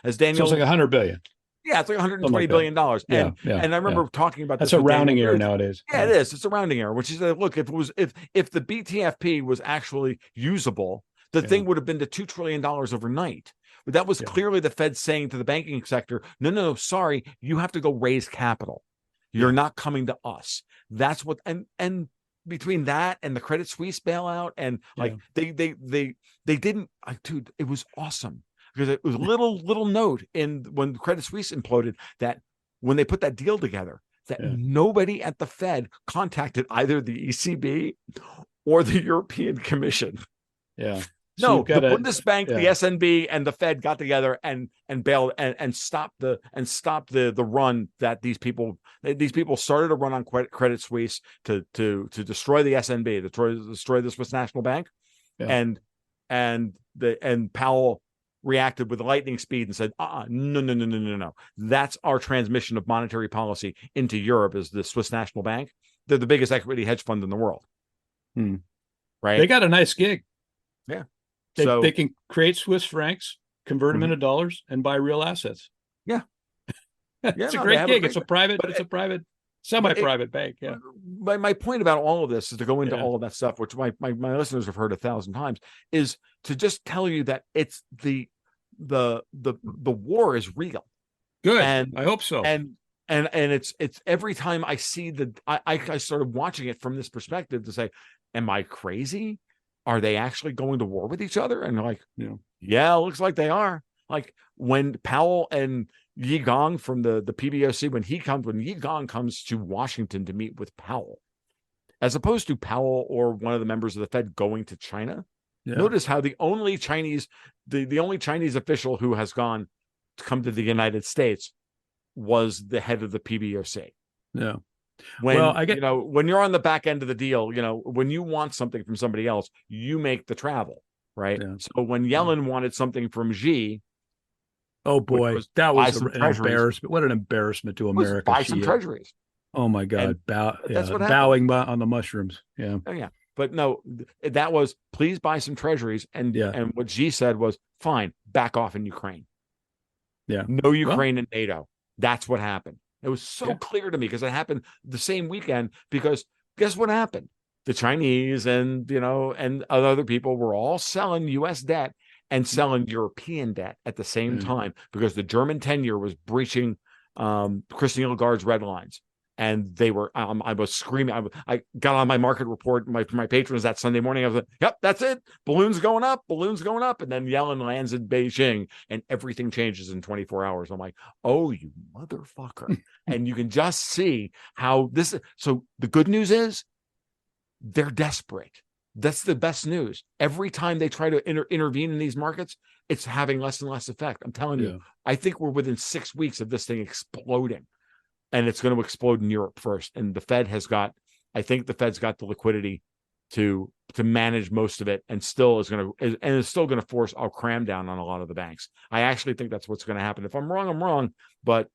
As Daniel, so it's like $100 billion. Yeah, it's like $120 billion. And I remember talking about that's a rounding error nowadays. Yeah, it is. It's a rounding error, which is look, if the BTFP was actually usable, the thing would have been to $2 trillion overnight. But that was clearly the Fed saying to the banking sector, no, sorry, you have to go raise capital. You're not coming to us. That's what and between that and the Credit Suisse bailout and they didn't, dude, it was awesome. Because it was a little note when Credit Suisse imploded that when they put that deal together, that nobody at the Fed contacted either the ECB or the European Commission. Yeah. So the Bundesbank, the SNB, and the Fed got together and bailed and stopped the run that these people started a run on Credit Suisse to destroy the SNB, to destroy the Swiss National Bank, and Powell reacted with lightning speed and said, no. That's our transmission of monetary policy into Europe is the Swiss National Bank. They're the biggest equity hedge fund in the world. Right? They got a nice gig. Yeah. They can create Swiss francs, convert them into dollars, and buy real assets. Yeah. It's a great gig. It's a private semi-private bank. Yeah. My point about all of this is to go into all of that stuff, which my listeners have heard 1,000 times, is to just tell you that it's the war is real. Good. And I hope so. And it's every time I see I started watching it from this perspective to say, am I crazy? Are they actually going to war with each other? And like, yeah, it looks like they are. Like when Powell and Yi Gong from the PBOC, when Yi Gong comes to Washington to meet with Powell, as opposed to Powell or one of the members of the Fed going to China. Yeah. Notice how the only Chinese official who has gone to come to the United States was the head of the PBOC. Yeah. When when you're on the back end of the deal, when you want something from somebody else, you make the travel, right? Yeah. So when Yellen wanted something from Xi, oh boy, that was an embarrassment. What an embarrassment to America. Buy some treasuries. Oh my God. That's what happened. Bowing on the mushrooms. Yeah. Oh, yeah. But no, that was please buy some treasuries. And what Xi said was fine, back off in Ukraine. Yeah. No Ukraine and NATO. That's what happened. It was so clear to me because it happened the same weekend, because guess what happened? The Chinese and other people were all selling US debt and selling European debt at the same time, because the German 10-year was breaching Christine Lagarde's red lines. And they were, I was screaming. I got on my market report for my patrons that Sunday morning. I was like, yep, that's it. Balloons going up. And then Yellen lands in Beijing and everything changes in 24 hours. I'm like, oh, you motherfucker. And you can just see how this. So the good news is they're desperate. That's the best news. Every time they try to intervene in these markets, it's having less and less effect. I'm telling you, I think we're within 6 weeks of this thing exploding. And it's going to explode in Europe first. And the Fed I think the Fed's got the liquidity to manage most of it, and still is going to force a cram down on a lot of the banks. I actually think that's what's going to happen. If I'm wrong, I'm wrong, but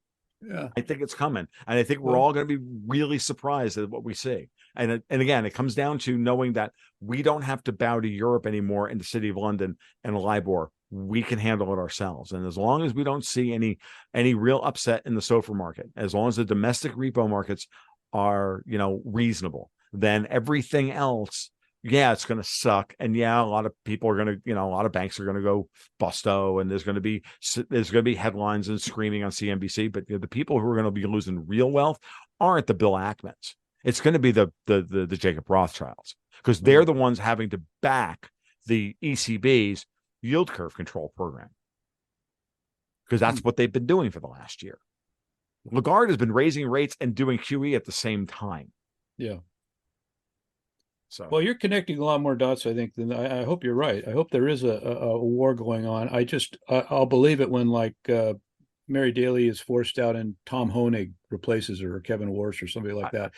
I think it's coming. And I think we're all going to be really surprised at what we see. And again, it comes down to knowing that we don't have to bow to Europe anymore in the City of London and LIBOR. We can handle it ourselves. And as long as we don't see any real upset in the SOFR market, as long as the domestic repo markets are, reasonable, then everything else, it's going to suck. And a lot of people are going to, a lot of banks are going to go busto, and there's going to be headlines and screaming on CNBC. But the people who are going to be losing real wealth aren't the Bill Ackmans. It's going to be the Jacob Rothschilds, because they're the ones having to back the ECB's yield curve control program, because that's what they've been doing for the last year. Lagarde has been raising rates and doing QE at the same time. Yeah. So, well, you're connecting a lot more dots, I think, than I hope you're right. I hope there is a war going on. I'll believe it when Mary Daly is forced out and Tom Hoenig replaces her, or Kevin Warsh or somebody like that.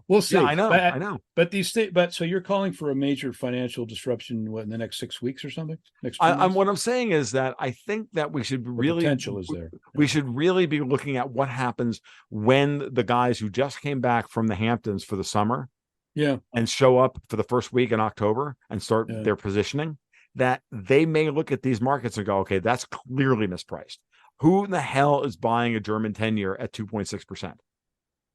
We'll see. Yeah, I know. But so you're calling for a major financial disruption in the next 6 weeks or something? Next 2 months? What I'm saying is that I think that we should really, potential is there. We should really be looking at what happens when the guys who just came back from the Hamptons for the summer, and show up for the first week in October and start their positioning, that they may look at these markets and go, okay, that's clearly mispriced. Who in the hell is buying a German 10-year at 2.6%?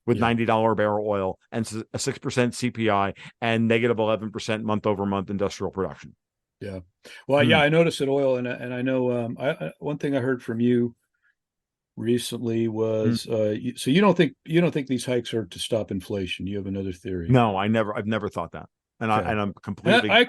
With $90 a barrel oil and a 6% CPI and negative 11% month over month industrial production. Yeah. Well, I noticed that oil, and I know one thing I heard from you recently was so you don't think these hikes are to stop inflation. You have another theory. No, I've never thought that. And I'm completely. I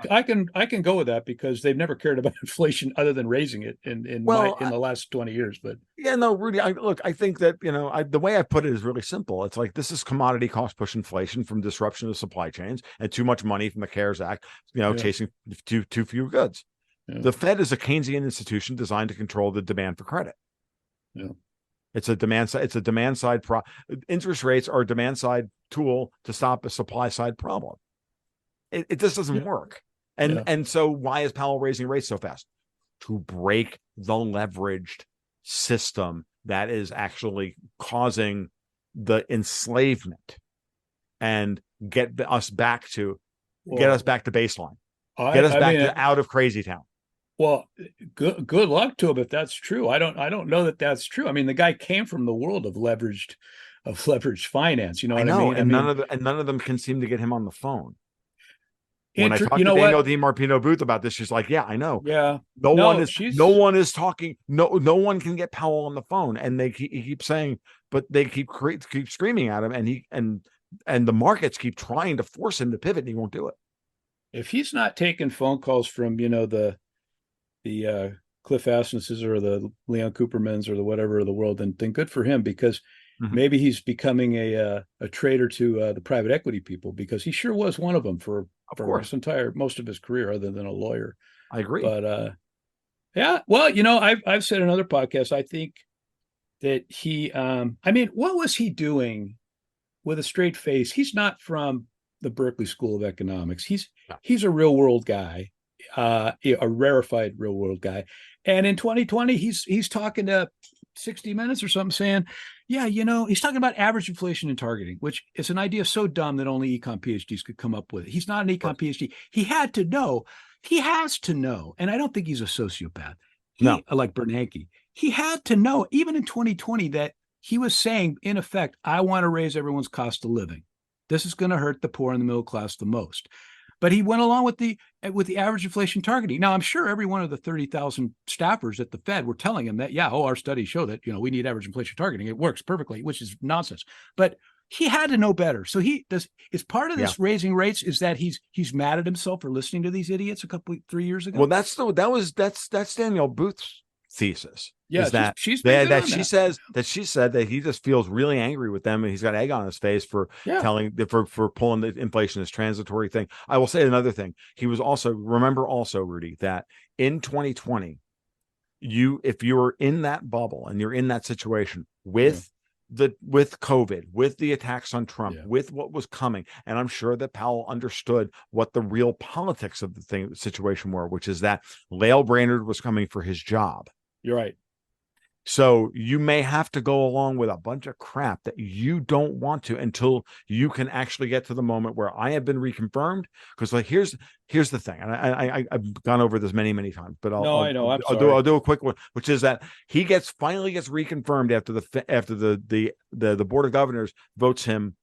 can go with that, because they've never cared about inflation other than raising it in the last 20 years. But Rudy, I think that the way I put it is really simple. It's like, this is commodity cost push inflation from disruption of supply chains and too much money from the CARES Act, chasing too few goods. Yeah. The Fed is a Keynesian institution designed to control the demand for credit. Yeah. It's a demand side. Interest rates are a demand side tool to stop a supply side problem. It just doesn't work. And so why is Powell raising rates so fast? To break the leveraged system that is actually causing the enslavement, and get us back to baseline. Get us back out of crazy town. Well, good luck to him if that's true. I don't know that that's true. I mean, the guy came from the world of leveraged finance. You know what I mean? And none of them can seem to get him on the phone. When I talked to Danielle DiMartino Booth about this, she's like, "Yeah, I know. Yeah, no one is talking. No one can get Powell on the phone." And he keeps saying, but they keep screaming at him, and the markets keep trying to force him to pivot, and he won't do it. If he's not taking phone calls from the Cliff Asmus's or the Leon Coopermans or the whatever of the world, then good for him, because Mhm. maybe he's becoming a traitor to the private equity people, because he sure was one of them Of for course, his most of his career, other than a lawyer. I agree. But yeah, well, I've said in other podcasts, I think that he, I mean, what was he doing with a straight face? He's not from the Berkeley School of Economics. No, He's a real world guy, a rarefied real world guy. And in 2020, he's talking to 60 Minutes or something, saying, yeah, he's talking about average inflation and targeting, which is an idea so dumb that only econ PhDs could come up with it. He's not an of econ course. PhD. He had to know. He has to know. And I don't think he's a sociopath. No. He, like Bernanke, he had to know, even in 2020, that he was saying, in effect, I want to raise everyone's cost of living. This is going to hurt the poor and the middle class the most. But he went along with the average inflation targeting. Now, I'm sure every one of the 30,000 staffers at the Fed were telling him that, yeah, our studies show that, we need average inflation targeting. It works perfectly, which is nonsense. But he had to know better. So is part of Yeah. this raising rates is that he's mad at himself for listening to these idiots 3 years ago. Well, that's Danielle Booth's thesis. Yeah, Is that she's been good that on she that. says that he just feels really angry with them, and he's got egg on his face for Yeah. for pulling the inflation as transitory thing. I will say another thing. He was also, remember also, Rudy, that in 2020, if you were in that bubble and you're in that situation with with COVID, with the attacks on Trump, with what was coming, and I'm sure that Powell understood what the real politics of the situation were, which is that Lael Brainerd was coming for his job. You're right. So you may have to go along with a bunch of crap that you don't want to until you can actually get to the moment where I have been reconfirmed. Because here's the thing, and I've gone over this many times, but I know. I'm I'll sorry. do a quick one, which is that he finally gets reconfirmed after the board of governors votes him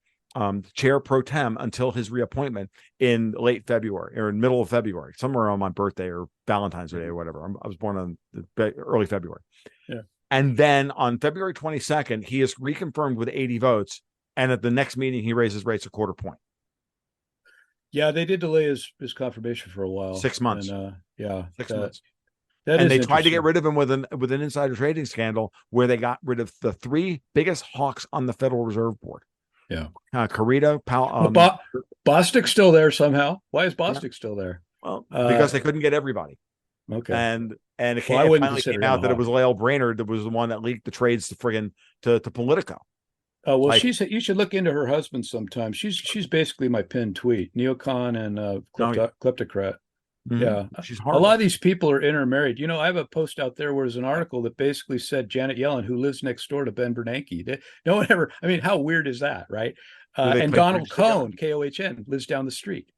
chair pro tem until his reappointment in late February or in middle of February, somewhere on my birthday or Valentine's Day or whatever. I was born on early February. Yeah. And then on February 22nd, he is reconfirmed with 80 votes. And at the next meeting, he raises rates a quarter point. Yeah, they did delay his confirmation for a while. 6 months. And 6 months. That and is they tried to get interesting. rid of him with an insider trading scandal where they got rid of the three biggest hawks on the Federal Reserve Board. Yeah. Carita, Powell. Bostic's still there somehow. Why is Bostic still there? Well, because they couldn't get everybody. Okay. And it finally came out that it was Lael Brainerd that was the one that leaked the trades to Politico. Oh, well, you should look into her husband sometime. She's basically my pinned tweet, neocon and kleptocrat. Mm-hmm. Yeah, she's horrible. A lot of these people are intermarried. I have a post out there where there's an article that basically said Janet Yellen, who lives next door to Ben Bernanke. No one ever. I mean, how weird is that, right? And Donald Cohn, Kohn, lives down the street.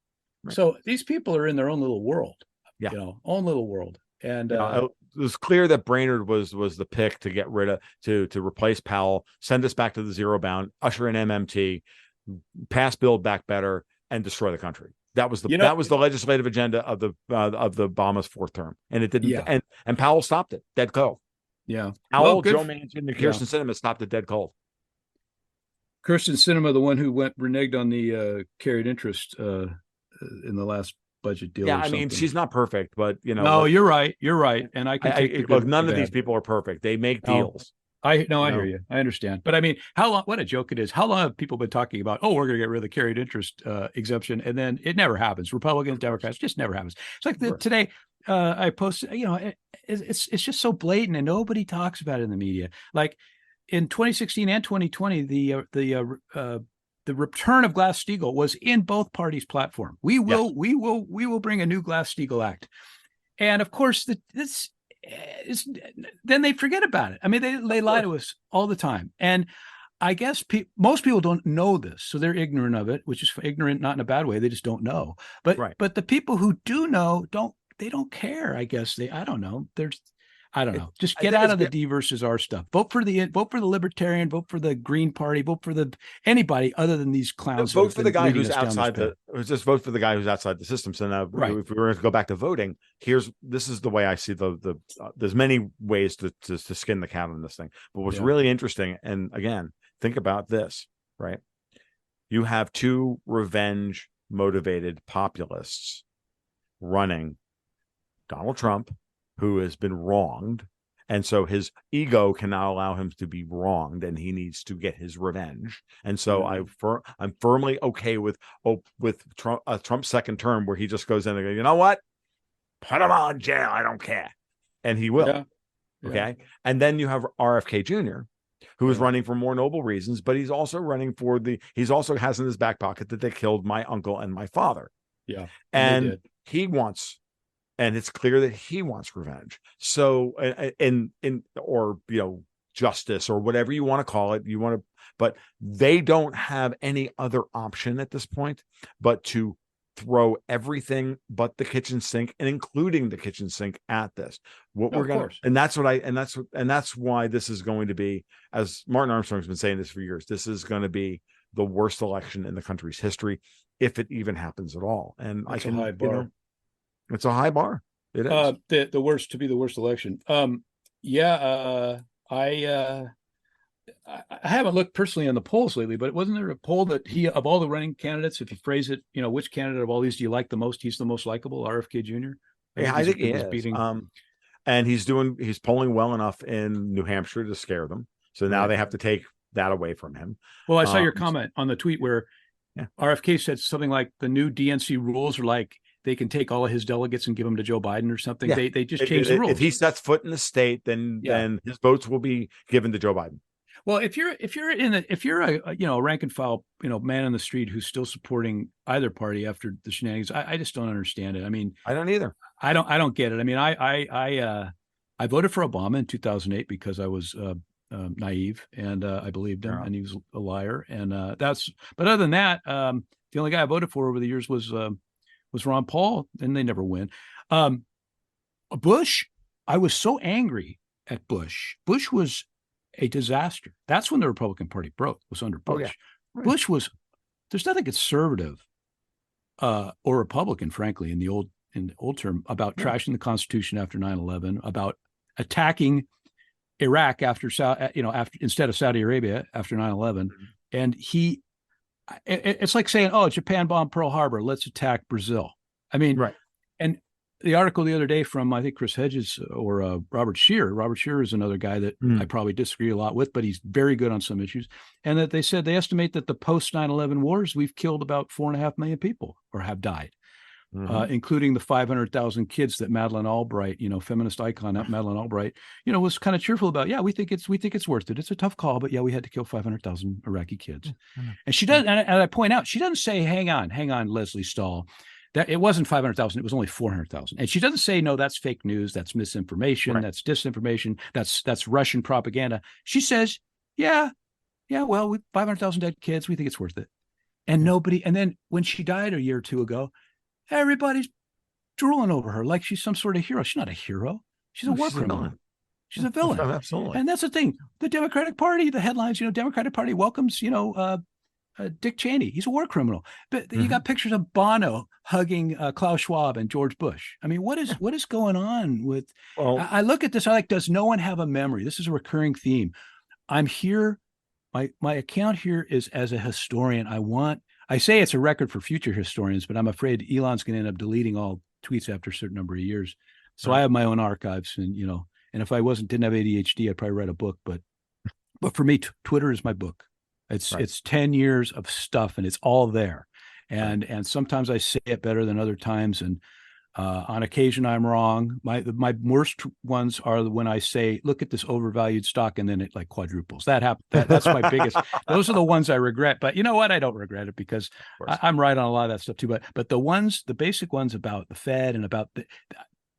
Right. So these people are in their own little world. Yeah, own little world. And it was clear that Brainerd was the pick to get rid of to replace Powell, send us back to the zero bound, usher in MMT, pass Build Back Better, and destroy the country. That was the legislative agenda of the Obama's fourth term, and it didn't. Yeah. And Powell stopped it dead cold. Yeah, Powell, Joe Manchin, and Kirsten Sinema stopped it dead cold. Kirsten Sinema, the one who reneged on the carried interest in the last budget deal. Yeah, I mean, she's not perfect, but No, you're right. You're right, and I can look. None of these people are perfect. They make deals. I hear you. I understand. But I mean, how long? What a joke it is. How long have people been talking about? Oh, we're going to get rid of the carried interest exemption, and then it never happens. Republicans, Democrats, just never happens. It's like today. I posted. It's just so blatant, and nobody talks about it in the media. Like in 2016 and 2020, the return of Glass-Steagall was in both parties' platform. We will bring a new Glass-Steagall Act, and of course, then they forget about it. I mean, they lie to us all the time, and I guess most people don't know this, so they're ignorant of it, which is ignorant not in a bad way. They just don't know. But the people who do know don't care. I guess I don't know. I don't know. Just get out of the D versus R stuff. Vote for the Libertarian. Vote for the Green Party. Vote for anybody other than these clowns. Vote for the guy who's outside just vote for the guy who's outside the system. So now, if we were to go back to voting, this is the way I see there's many ways to skin the cat on this thing. But what's really interesting, and again, think about this, right? You have two revenge motivated populists running Donald Trump who has been wronged. And so his ego cannot allow him to be wronged, and he needs to get his revenge. And so I'm firmly okay with Trump's second term, where he just goes in and goes, you know what, put him all in jail. I don't care, and he will. Yeah. Okay, and then you have RFK Jr., who is running for more noble reasons, but he's also running for he's also has in his back pocket that they killed my uncle and my father. Yeah, and he wants. And it's clear that he wants revenge. So, or justice, or whatever you want to call it, but they don't have any other option at this point but to throw everything but the kitchen sink, and including the kitchen sink, at this. And that's why this is going to be, as Martin Armstrong's been saying this for years, this is going to be the worst election in the country's history, if it even happens at all. And that's a high bar. It's a high bar. It is the worst to be the worst election. I haven't looked personally on the polls lately, but wasn't there a poll that of all the running candidates, if you phrase it, which candidate of all these do you like the most? He's the most likable, RFK Jr. I think he is. And he's polling well enough in New Hampshire to scare them. So now they have to take that away from him. Well, I saw your comment on the tweet where RFK said something like the new DNC rules are like they can take all of his delegates and give them to Joe Biden or something. Yeah. They just changed the rules. If he sets foot in the state, then his votes will be given to Joe Biden. Well, if you're a rank and file man on the street who's still supporting either party after the shenanigans, I just don't understand it. I mean, I don't either. I don't get it. I mean, I voted for Obama in 2008 because I was naive and I believed him, and he was a liar. And but other than that, the only guy I voted for over the years was Ron Paul, and they never win. Bush, I was so angry at Bush. Bush was a disaster. That's when the Republican Party broke, was under Bush. Oh, yeah. Right. Bush there's nothing conservative or Republican, frankly, in the old term about trashing the Constitution after 9/11, about attacking Iraq instead of Saudi Arabia after 9/11. And it's like saying, oh, Japan bombed Pearl Harbor, let's attack Brazil. I mean, right. And the article the other day from, I think, Chris Hedges or Robert Scheer. Robert Scheer is another guy that I probably disagree a lot with, but he's very good on some issues. And that they estimate that the post 9/11 wars, we've killed about 4.5 million people or have died, including the 500,000 kids that Madeleine Albright, feminist icon Madeleine Albright, was kind of cheerful about. Yeah, we think it's worth it. It's a tough call, but yeah, we had to kill 500,000 Iraqi kids. And she doesn't. And I point out, she doesn't say, "Hang on, Leslie Stahl." That it wasn't 500,000, it was only 400,000. And she doesn't say, no, that's fake news, that's misinformation, that's disinformation, that's Russian propaganda. She says, yeah, well, 500,000 dead kids, we think it's worth it. And then when she died a year or two ago, everybody's drooling over her like she's some sort of hero. She's not a hero. She's a war criminal. She's a villain. Absolutely. And that's the thing. The Democratic Party, the headlines, Democratic Party welcomes, Dick Cheney. He's a war criminal. But you got pictures of Bono hugging Klaus Schwab and George Bush. I mean, what is going on with? Well, I look at this. I like, does no one have a memory? This is a recurring theme. I'm here. My account here is as a historian. I say it's a record for future historians, but I'm afraid Elon's going to end up deleting all tweets after a certain number of years. So I have my own archives, and and if I didn't have ADHD, I'd probably write a book. But for me, Twitter is my book. It's 10 years of stuff, and it's all there. And sometimes I say it better than other times. And on occasion I'm wrong. My worst ones are when I say, look at this overvalued stock, and then it like quadruples. That's my biggest. Those are the ones I regret. But you know what? I don't regret it because I'm right on a lot of that stuff too. But the basic ones about the Fed and about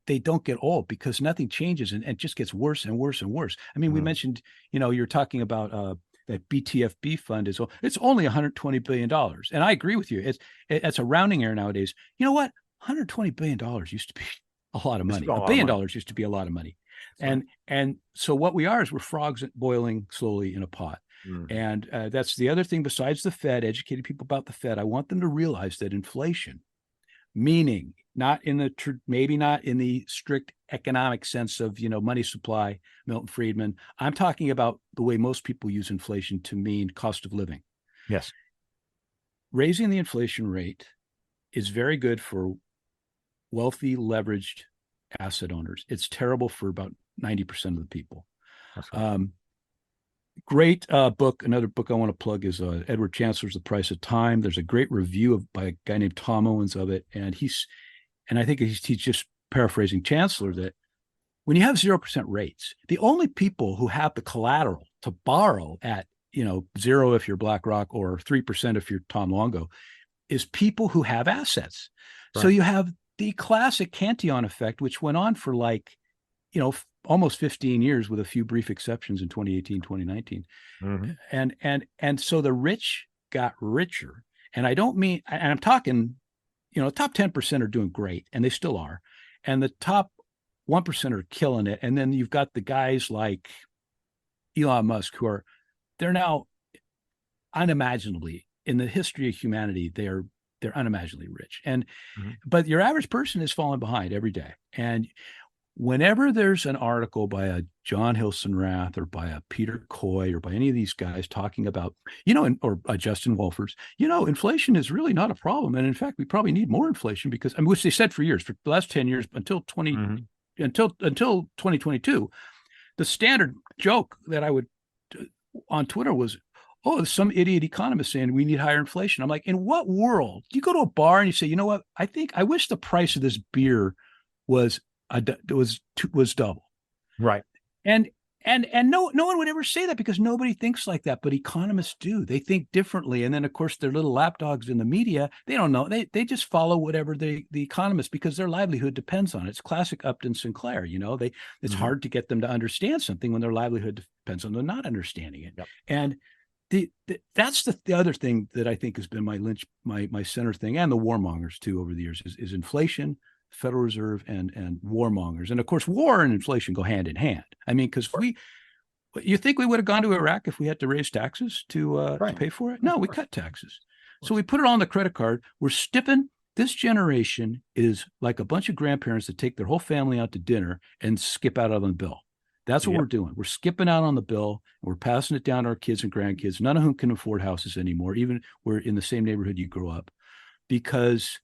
they don't get old because nothing changes and it just gets worse and worse and worse. I mean, we mentioned, you're talking about that BTFP fund it's only $120 billion. And I agree with you. It's a rounding error nowadays. You know what? $120 billion used to be a lot of money. $1 billion used to be a lot of money. And so what we are is we're frogs boiling slowly in a pot. And that's the other thing besides the Fed, educating people about the Fed. I want them to realize that inflation, meaning maybe not in the strict economic sense of, money supply, Milton Friedman. I'm talking about the way most people use inflation to mean cost of living. Yes. Raising the inflation rate is very good for wealthy, leveraged asset owners. It's terrible for about 90% of the people. That's right. Great book. Another book I want to plug is Edward Chancellor's The Price of Time. There's a great review by a guy named Tom Owens of it. And I think he's just paraphrasing Chancellor, that when you have 0% rates, the only people who have the collateral to borrow at, zero if you're BlackRock or 3% if you're Tom Longo, is people who have assets. Right. So you have the classic Cantillon effect, which went on for almost 15 years with a few brief exceptions in 2018, 2019. Mm-hmm. And so the rich got richer. And I don't mean, and I'm talking, top 10% are doing great, and they still are. And the top 1% are killing it. And then you've got the guys like Elon Musk they're now unimaginably, in the history of humanity, they're unimaginably rich. And but your average person is falling behind every day. And whenever there's an article by a John Hilsenrath or by a Peter Coy or by any of these guys talking about, or Justin Wolfers, inflation is really not a problem. And in fact, we probably need more inflation because, which they said for years, for the last 10 years, until 2022, the standard joke that I would on Twitter was, oh, some idiot economist saying we need higher inflation. I'm like, in what world? You go to a bar and you say, you know what? I wish the price of this beer was double. Right. And no one would ever say that because nobody thinks like that, but economists do. They think differently. And then of course their little lapdogs in the media, they don't know. They just follow whatever the economists, because their livelihood depends on it. It's classic Upton Sinclair, it's hard to get them to understand something when their livelihood depends on them not understanding it. Yep. And that's the other thing that I think has been my center thing, and the warmongers too over the years, is inflation, Federal Reserve, and warmongers. And of course, war and inflation go hand in hand. I mean, because you think we would have gone to Iraq if we had to raise taxes to pay for it? No, we cut taxes. So we put it on the credit card. We're stiffing. This generation is like a bunch of grandparents that take their whole family out to dinner and skip out on the bill. That's what we're doing. We're skipping out on the bill, and we're passing it down to our kids and grandkids, none of whom can afford houses anymore, even we're in the same neighborhood you grew up, because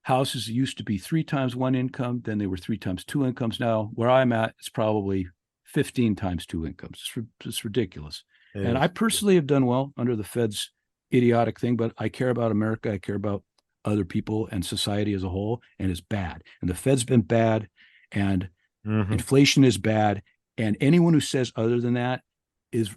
houses used to be 3 times one income, then they were 3 times 2 incomes. Now, where I'm at, it's probably 15 times 2 incomes. It's ridiculous. And I personally have done well under the Fed's idiotic thing, but I care about America. I care about other people and society as a whole, and it's bad. And the Fed's been bad, and inflation is bad. And anyone who says other than that is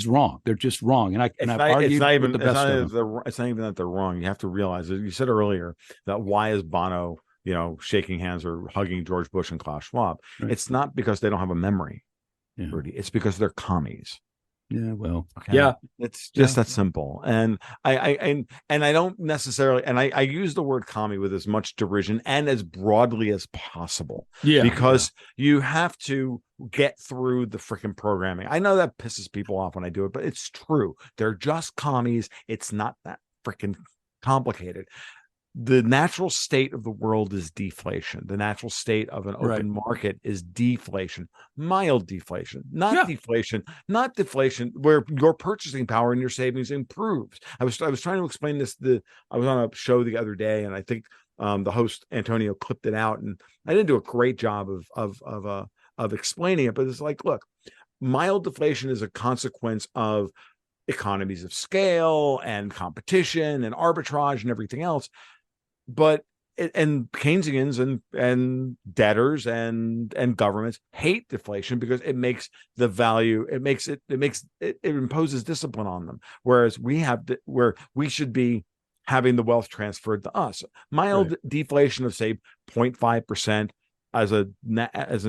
wrong. They're just wrong. And I've argued with the best of them. It's not even that they're wrong. You have to realize that you said earlier that why is Bono, shaking hands or hugging George Bush and Klaus Schwab? Right. It's not because they don't have a memory, Rudy. It's because they're commies. Yeah, well, okay. Yeah, it's just that simple. And I don't necessarily, and I use the word commie with as much derision and as broadly as possible. Yeah, because you have to get through the freaking programming. I know that pisses people off when I do it, but it's true. They're just commies. It's not that freaking complicated. The natural state of the world is deflation. The natural state of an open market is deflation, mild deflation, not deflation, not deflation, where your purchasing power and your savings improves. I was trying to explain this. I was on a show the other day, and I think the host Antonio clipped it out, and I didn't do a great job of explaining it. But it's like, look, mild deflation is a consequence of economies of scale and competition and arbitrage and everything else. But Keynesians and debtors and governments hate deflation because it makes the value, it imposes discipline on them. Whereas where we should be having the wealth transferred to us. Mild deflation of say 0.5% as an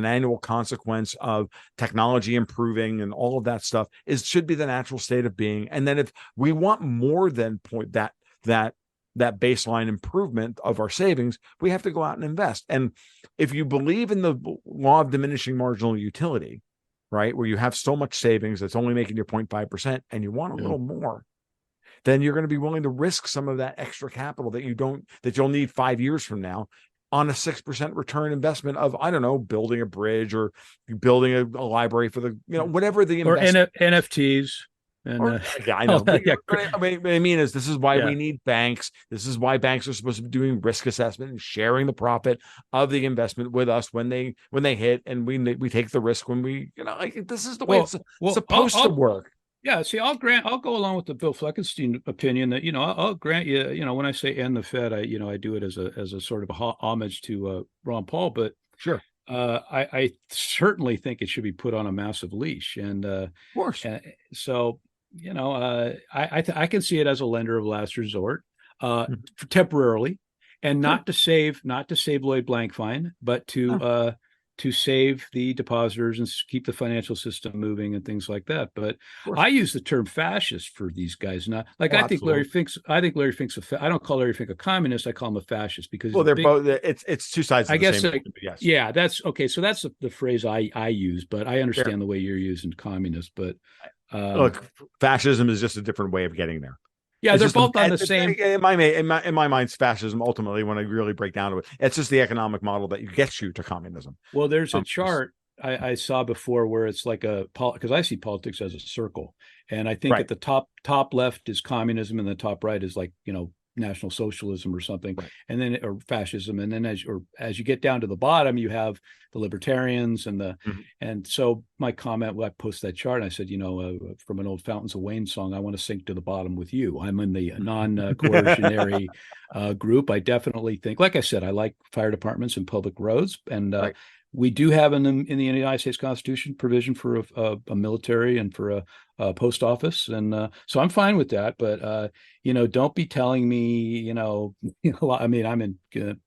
annual consequence of technology improving and all of that stuff should be the natural state of being. And then if we want more than that baseline improvement of our savings, we have to go out and invest. And if you believe in the law of diminishing marginal utility, right, where you have so much savings that's only making you 0.5% and you want a little more, then you're going to be willing to risk some of that extra capital that you'll need 5 years from now on a 6% return investment of, I don't know, building a bridge or building a library for the, whatever the investment. Or NFTs. And Or yeah, I all know. that, yeah, What I mean is this is why we yeah. need banks. This is why banks are supposed to be doing risk assessment and sharing the profit of the investment with us when they hit, and we take the risk when we, like, this is the way it's Well, supposed to work. yeah. See, I'll go along with the Bill Fleckenstein opinion that I'll grant you. When I say end the Fed, I do it as a sort of a homage to Ron Paul, but Sure, I certainly think it should be put on a massive leash, and of course. so I can see it as a lender of last resort, Mhm. temporarily, and Sure. not to save Lloyd Blankfein, but No, to save the depositors and keep the financial system moving and things like that. But of course. I use the term fascist for these guys. Not like Oh, absolutely. I think Larry Fink's I don't call Larry Fink a communist. I call him a fascist because he's Well, a they're big. both. It's two sides I of the guess same coin, but yes. yeah, that's okay. So that's the phrase I use, but I Fair. understand the way you're using communist. But um, Look, fascism is just a different way of getting there. yeah, It's they're just a, both on the same. in my mind, it's fascism. Ultimately, when I really break down to it, it's just the economic model that gets you to communism. Well, there's a Just- chart I saw before where it's like because I see politics as a circle, and I think right, at the top left is communism, and the top right is like National Socialism or something, right. and then or fascism, and then as you get down to the bottom, you have the libertarians Mhm. and so my comment when I posted that chart, and I said, from an old Fountains of Wayne song, I want to sink to the bottom with you. I'm in the non-coercionary group. I definitely think, like I said, I like fire departments and public roads, and Right. we do have in the United States Constitution provision for a military and for a post office, and so I'm fine with that. But don't be telling me, I mean, I'm in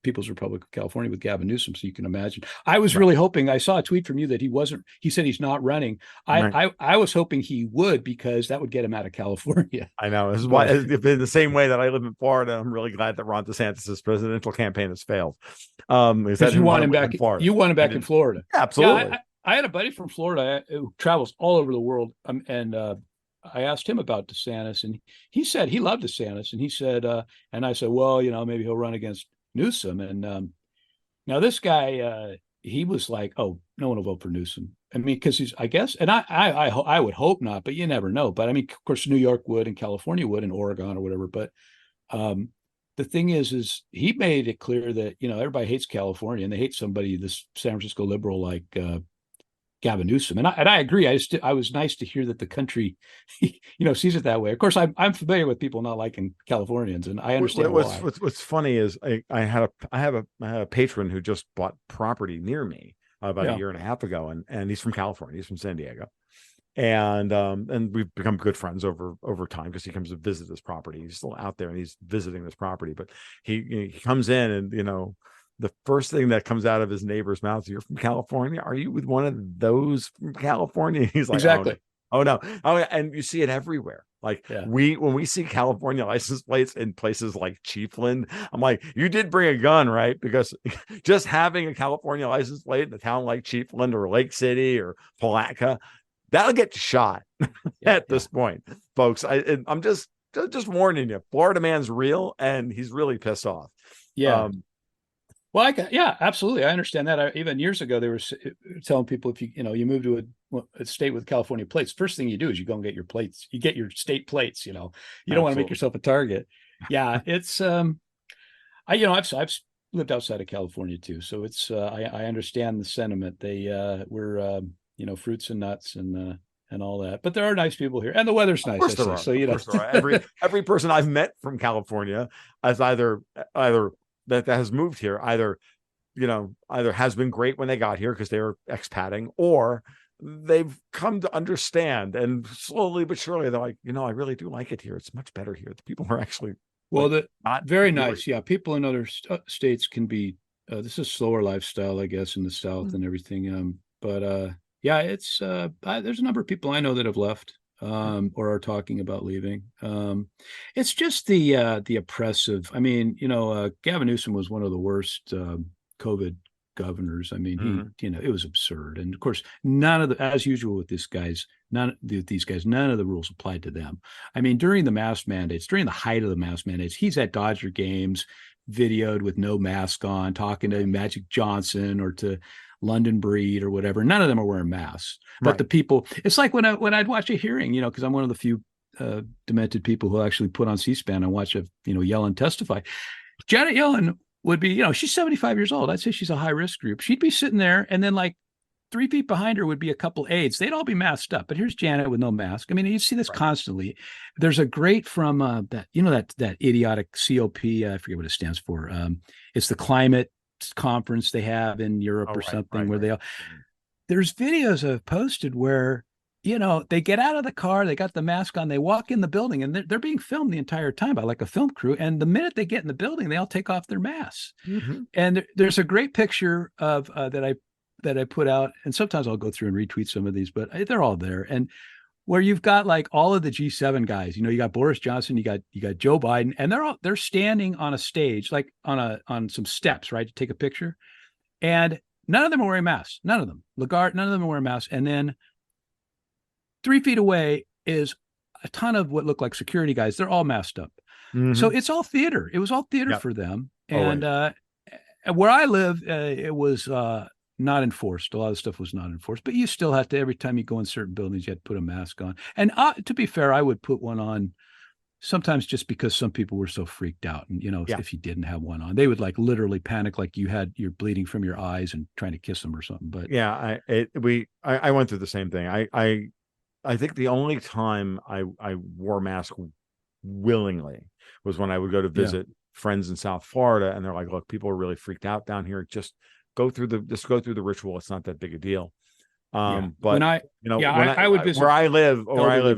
People's Republic of California with Gavin Newsom, so you can imagine. I was Right. really hoping. I saw a tweet from you that he wasn't. He said he's not running. Right. I was hoping he would because that would get him out of California. I know. This is why, But in the same way that I live in Florida, I'm really glad that Ron DeSantis' presidential campaign has failed. Because I because you didn't want want to him live back, in Florida. you want him I back in didn't. Florida. Yeah, Absolutely. I had a buddy from Florida who travels all over the world, and I asked him about DeSantis, and he said he loved DeSantis, and he said, and I said, well, maybe he'll run against Newsom, and now this guy, he was like, oh, no one will vote for Newsom. I mean, because he's, I guess, and I would hope not, but you never know. But I mean, of course, New York would, and California would, and Oregon or whatever. But um, the thing is he made it clear that everybody hates California, and they hate somebody, this San Francisco liberal like Gavin Newsom, and I agree. I was nice to hear that the country, sees it that way. Of course, I'm familiar with people not liking Californians, and I understand What's, why. what's funny is I had a patron who just bought property near me about a Yeah, year and a half ago, and he's from California. He's from San Diego, and we've become good friends over time because he comes to visit this property. He's still out there and he's visiting this property, but he comes in and the first thing that comes out of his neighbor's mouth, "You're from California? Are you with one of those from California?" He's like, "Oh no, exactly. oh no, oh," and you see it everywhere. Like Yeah, when we see California license plates in places like Chiefland, I'm like, you did bring a gun, right? Because just having a California license plate in a town like Chiefland or Lake City or Palatka, that'll get you shot yeah, at yeah, this point, folks. I'm just warning you. Florida man's real, and he's really pissed off. yeah. Um, Well, yeah, absolutely. I understand that. Even years ago, they were telling people if you move to a state with California plates, first thing you do is you go and get your plates. You get your state plates. You don't want to make absolutely. yourself a target. Yeah, it's I've lived outside of California too, so it's I understand the sentiment. They we're fruits and nuts and all that, but there are nice people here, and the weather's Of nice. I course there say are. so. Of course there are. Every person I've met from California as either that has moved here, either has been great when they got here because they were expatting, or they've come to understand, and slowly but surely they're like, I really do like it here. It's much better here. The people are actually Well, like the not very really. nice. Yeah, people in other states can be. This is slower lifestyle, I guess, in the South and everything. But yeah, it's there's a number of people I know that have left or are talking about leaving. It's just the oppressive. I mean, Gavin Newsom was one of the worst COVID governors. I mean, Mhm. it was absurd. And of course, none of as usual with these guys, none of the rules applied to them. I mean, during the height of the mask mandates, he's at Dodger games, videoed with no mask on, talking to Magic Johnson or to London Breed or whatever. None of them are wearing masks. But Right. the people, it's like when I'd watch a hearing, because I'm one of the few demented people who actually put on C-SPAN and watch Yellen testify. Janet Yellen would be, she's 75 years old. I'd say she's a high risk group. She'd be sitting there, and then like 3 feet behind her would be a couple aides. They'd all be masked up, but here's Janet with no mask. I mean, you see this constantly. There's a great from that idiotic COP. I forget what it stands for. It's the climate conference they have in Europe or something where they all. There's videos I've posted where they get out of the car, they got the mask on, they walk in the building, and they're being filmed the entire time by like a film crew. And the minute they get in the building, they all take off their masks. Mm-hmm. And there's a great picture of that I put out, and sometimes I'll go through and retweet some of these, but they're all there. And where you've got like all of the G7 guys, you got Boris Johnson, you got Joe Biden, and they're standing on a stage, like on some steps, right, to take a picture. And none of them are wearing masks. None of them. Lagarde, none of them are wearing masks. And then 3 feet away is a ton of what look like security guys. They're all masked up. Mm-hmm. So it's all theater. It was all theater for them. And where I live, it was not enforced. A lot of stuff was not enforced, but you still have to, every time you go in certain buildings, you had to put a mask on. And to be fair, I would put one on sometimes just because some people were so freaked out. And, if you didn't have one on, they would like literally panic, like you're bleeding from your eyes and trying to kiss them or something. But yeah, I went through the same thing. I think the only time I wore a mask willingly was when I would go to visit friends in South Florida, and they're like, look, people are really freaked out down here. Just go through the ritual. It's not that big a deal. But when I would visit where I live,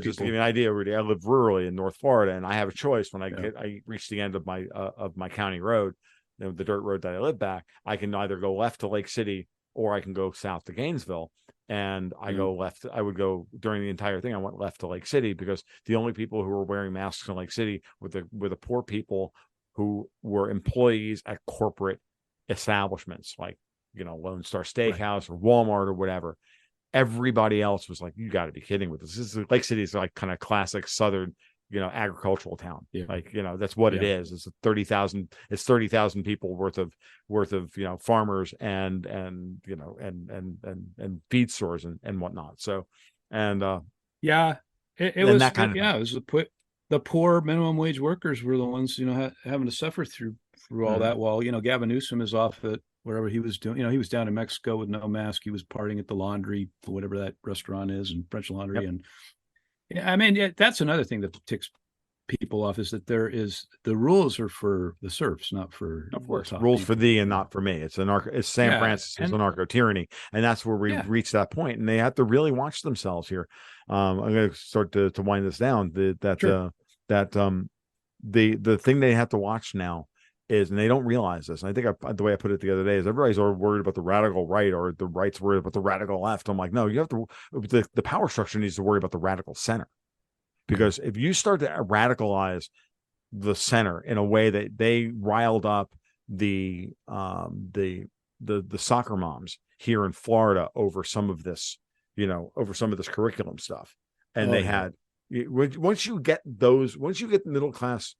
just to give you an idea, Rudy, I live rurally in North Florida, and I have a choice when I reach the end of my county road, the dirt road that I live back. I can either go left to Lake City or I can go south to Gainesville. And I go left. I would go during the entire thing. I went left to Lake City because the only people who were wearing masks in Lake City were the poor people who were employees at corporate establishments like Lone Star Steakhouse or Walmart or whatever. Everybody else was like, you got to be kidding with this. Lake City is like kind of classic Southern, agricultural town. Yeah. Like, that's what it is. It's 30,000 people worth of, farmers and feed stores and whatnot. So, and, it was that kind of thing. It was the poor minimum wage workers were the ones, having to suffer through all that while, Gavin Newsom is off at wherever he was doing. He was down in Mexico with no mask. He was partying at the Laundry, whatever that restaurant is, and French Laundry. Yep. And I mean, that's another thing that ticks people off, is that the rules are for the serfs, not for, of course, rules people. For thee and not for me. It's Sam Francis is a narco tyranny, and that's where we reached that point. And they have to really watch themselves here. I'm going to start to wind this down. The thing they have to watch now is, and they don't realize this, and I think the way I put it the other day is, everybody's all worried about the radical right, or the right's worried about the radical left. I'm like, no, you have to, the power structure needs to worry about the radical center. Because if you start to radicalize the center in a way that they riled up the soccer moms here in Florida over some of this curriculum stuff, and once you get middle class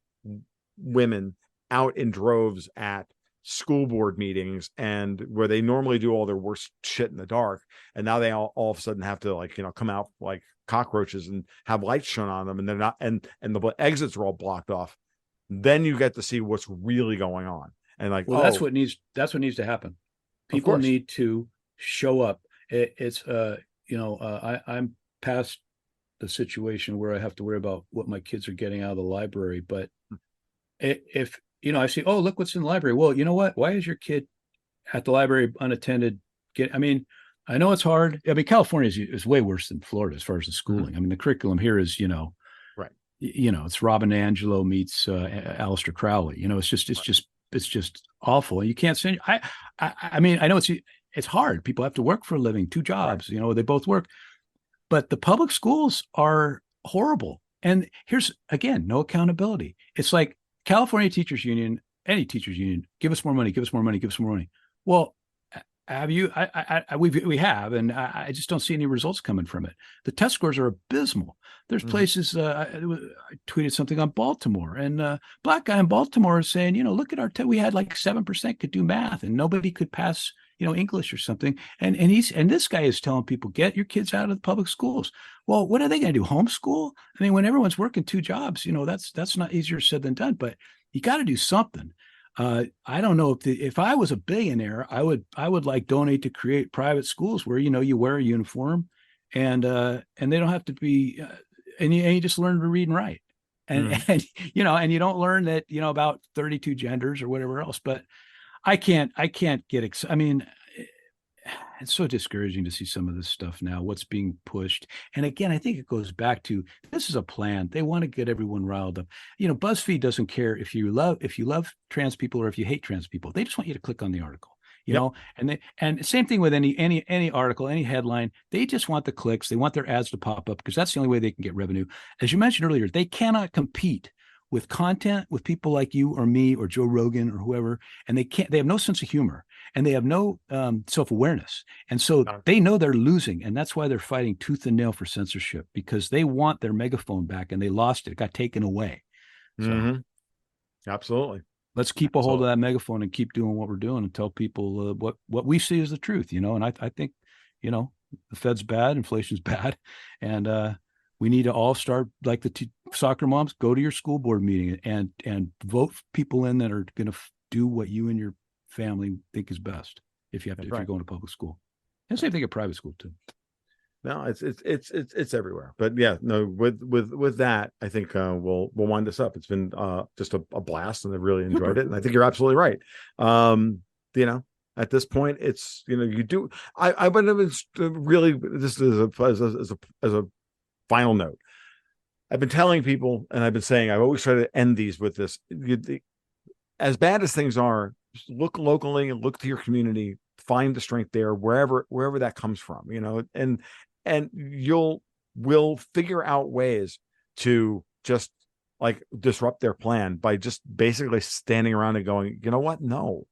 women out in droves at school board meetings, and where they normally do all their worst shit in the dark, and now they all of a sudden have to come out like cockroaches and have lights shone on them, and they're not, and the exits are all blocked off. Then you get to see what's really going on, and that's what needs to happen. People need to show up. I'm past the situation where I have to worry about what my kids are getting out of the library, but if I see, oh, look what's in the library. Well, you know what? Why is your kid at the library unattended? I know it's hard. I mean, California is way worse than Florida as far as the schooling. Mm-hmm. I mean, the curriculum here is, right. It's Robin Angelo meets Aleister Crowley. It's just awful. And you can't send. I mean, I know it's hard. People have to work for a living, 2 jobs. Right. They both work, but the public schools are horrible. And here's again, no accountability. It's like California Teachers Union, any teachers union, give us more money, give us more money, give us more money. Well, have you? We have, and I just don't see any results coming from it. The test scores are abysmal. There's places. I tweeted something on Baltimore, and black guy in Baltimore is saying, look at our we had like 7% could do math, and nobody could pass, English or something. And this guy is telling people, get your kids out of the public schools. Well, what are they going to do? Homeschool? I mean, when everyone's working 2 jobs, that's not easier said than done, but you got to do something. I don't know if I was a billionaire, I would like donate to create private schools where, you wear a uniform and they don't have to be, and you just learn to read and write. And and you don't learn that about 32 genders or whatever else. But I can't get I mean, it's so discouraging to see some of this stuff now, what's being pushed. And again, I think it goes back to, this is a plan. They want to get everyone riled up. BuzzFeed doesn't care if you love trans people or if you hate trans people. They just want you to click on the article. And same thing with any article, any headline. They just want the clicks. They want their ads to pop up because that's the only way they can get revenue. As you mentioned earlier, they cannot compete with content with people like you or me or Joe Rogan or whoever, and they have no sense of humor and they have no self-awareness. And so they know they're losing, and that's why they're fighting tooth and nail for censorship, because they want their megaphone back and they lost it. It got taken away. So Absolutely. Let's keep a hold of that megaphone and keep doing what we're doing and tell people what we see as the truth, And I think, the Fed's bad, inflation's bad, and we need to all start like the soccer moms. Go to your school board meeting and vote people in that are going to do what you and your family think is best. If you're going to public school, and same thing at private school too. No, it's everywhere. But yeah, no, with that, I think we'll wind this up. It's been just a blast, and I really enjoyed it. And I think you're absolutely right. At this point, it's you do. I would have really, this is as a final note. I've been telling people, and I've been saying, I've always tried to end these with this. As bad as things are, look locally, look to your community, find the strength there, wherever that comes from, and we'll figure out ways to just like disrupt their plan by just basically standing around and going, you know what? No.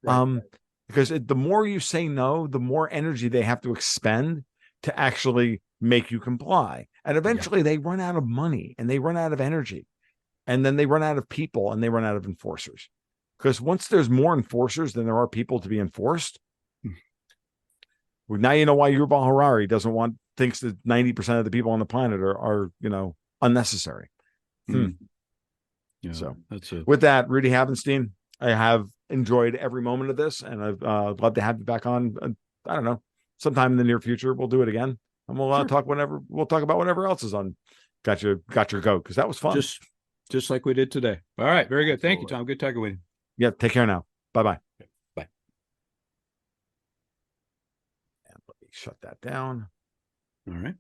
Right. Because the more you say no, the more energy they have to expend to actually make you comply. And eventually they run out of money and they run out of energy, and then they run out of people and they run out of enforcers. Because once there's more enforcers than there are people to be enforced, well, now you know why Yuval Harari thinks that 90% of the people on the planet are unnecessary. Yeah, so that's it. With that, Rudy Havenstein, I have enjoyed every moment of this, and I'd love to have you back on. I don't know, sometime in the near future. We'll do it again, and we'll talk about whatever else is on got your goat, because that was fun. Just like we did today. All right, very good. Thank you, Tom. Good talking with you. Yeah, take care now. Bye-bye. Bye. And let me shut that down. All right.